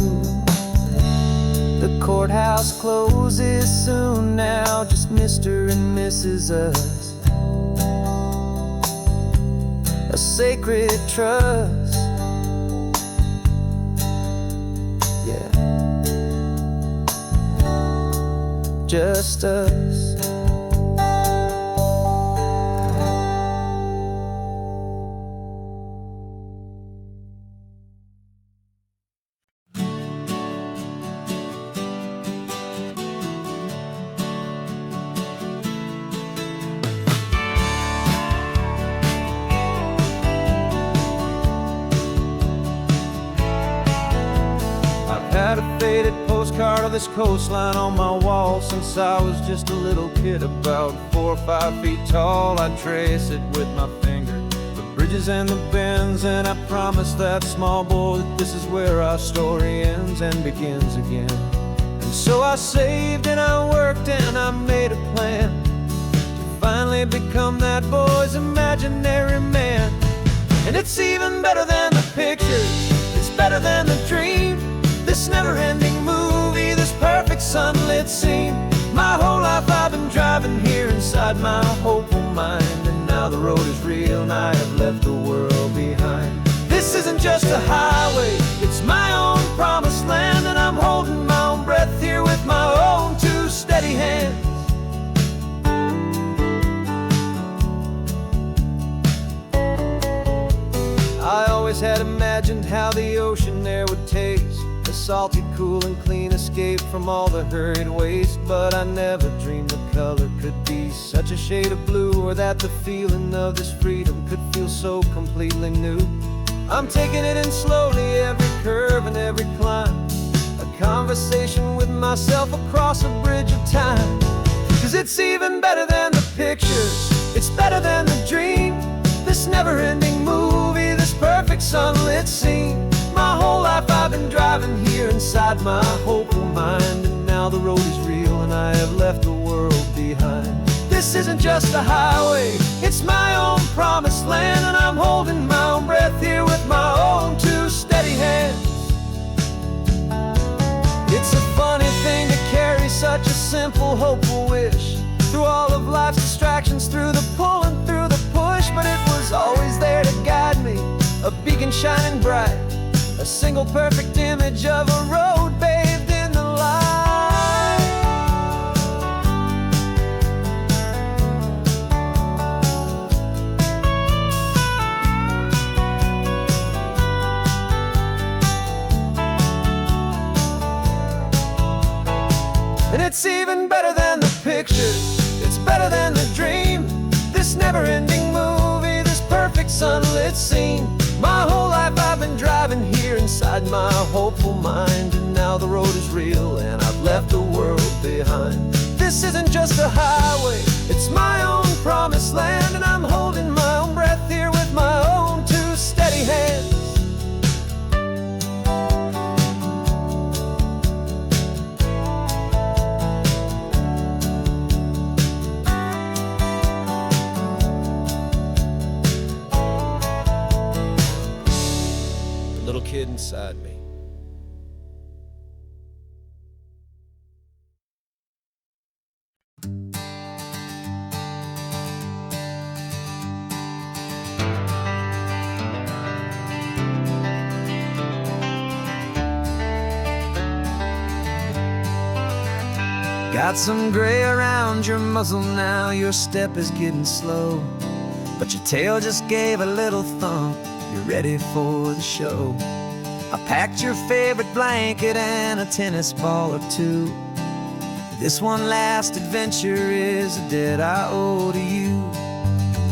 B: The courthouse closes soon now, just Mr. and Mrs. Us. A sacred trust. Yeah, just us.
C: Had a faded postcard of this coastline on my wall since I was just a little kid, about 4 or 5 feet tall. I trace it with my finger, the bridges and the bends, and I promised that small boy that this is where our story ends and begins again. And so I saved and I worked and I made a plan to finally become that boy's imaginary man. And it's even better than the pictures, it's better than the dream. This never-ending movie, this perfect sunlit scene. My whole life I've been driving here inside my hopeful mind, and now the road is real and I have left the world behind. This isn't just a highway, it's my own promised land, and I'm holding my own breath here with my own two steady hands. I always had imagined how the ocean there would taste, a salty, cool and clean escape from all the hurried waste. But I never dreamed the color could be such a shade of blue, or that the feeling of this freedom could feel so completely new. I'm taking it in slowly, every curve and every climb, a conversation with myself across a bridge of time. 'Cause it's even better than the pictures, it's better than the dream. This never-ending movie, this perfect sunlit scene. My whole life I've been driving here inside my hopeful mind, and now the road is real and I have left the world behind. This isn't just a highway, it's my own promised land, and I'm holding my own breath here with my own two steady hands. It's a funny thing to carry such a simple, hopeful wish through all of life's distractions, through the pull and through the push. But it was always there to guide me, a beacon shining bright, a single perfect image of a road bathed in the light. And it's even better than the pictures, it's better than the dream. This never-ending movie, this perfect sunlit scene. My whole life I've been driving here inside my hopeful mind, and now the road is real and I've left the world behind. This isn't just a highway, it's my own promised land, and I'm holding my own breath here with my own two steady hands. Little kid inside me. Got some gray around your muzzle now, your step is getting slow, but your tail just gave a little thump, you're ready for the show.
B: I packed your favorite blanket and a tennis ball or two. This one last adventure is a debt I owe to you.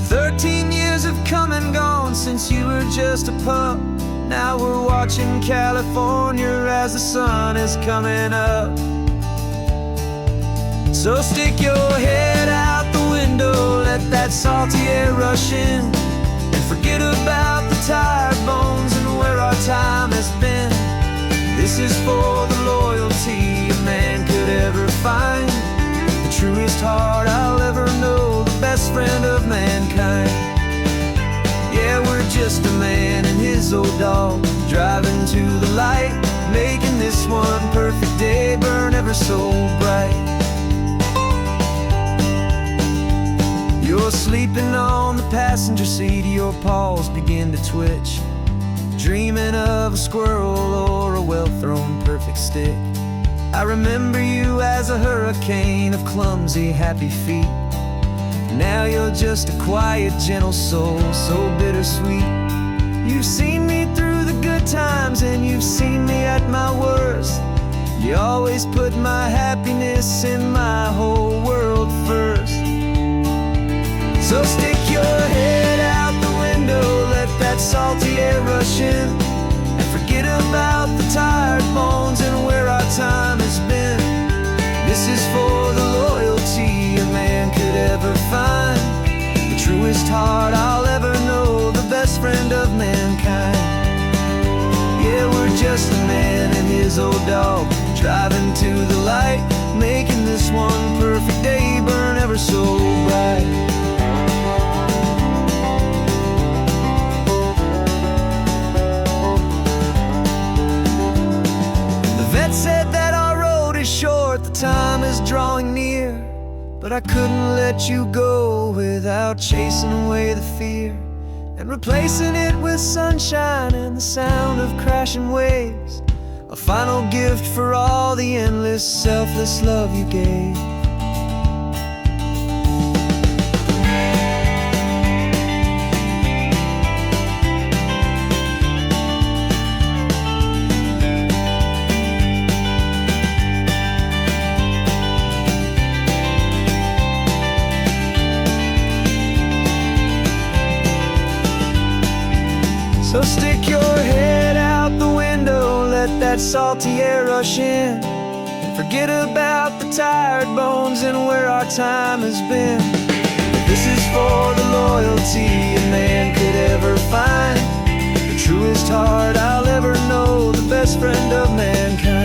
B: 13 years have come and gone since you were just a pup. Now we're watching California as the sun is coming up. So stick your head out the window, let that salty air rush in, and forget about the tired bones and where our time has been. This is for the loyalty a man could ever find, the truest heart I'll ever know, the best friend of mankind. Yeah, we're just a man and his old dog, driving to the light, making this one perfect day burn ever so bright. You're sleeping on the passenger seat, your paws begin to twitch, dreaming of a squirrel or a well-thrown perfect stick. I remember you as a hurricane of clumsy, happy feet. Now you're just a quiet, gentle soul, so bittersweet. You've seen me through the good times and you've seen me at my worst. You always put my happiness in my whole world first. So stick your head out the window, let that salty air rush in, and forget about the tired bones and where our time has been. This is for the loyalty a man could ever find, the truest heart I'll ever know, the best friend of mankind. Yeah, we're just a man and his old dog, driving to the light, making this one perfect day burn ever so bright. Said that our road is short, the time is drawing near, but I couldn't let you go without chasing away the fear and replacing it with sunshine and the sound of crashing waves, a final gift for all the endless, selfless love you gave. So stick your head out the window, let that salty air rush in, and forget about the tired bones and where our time has been. This is for the loyalty a man could ever find, the truest heart I'll ever know, the best friend of mankind.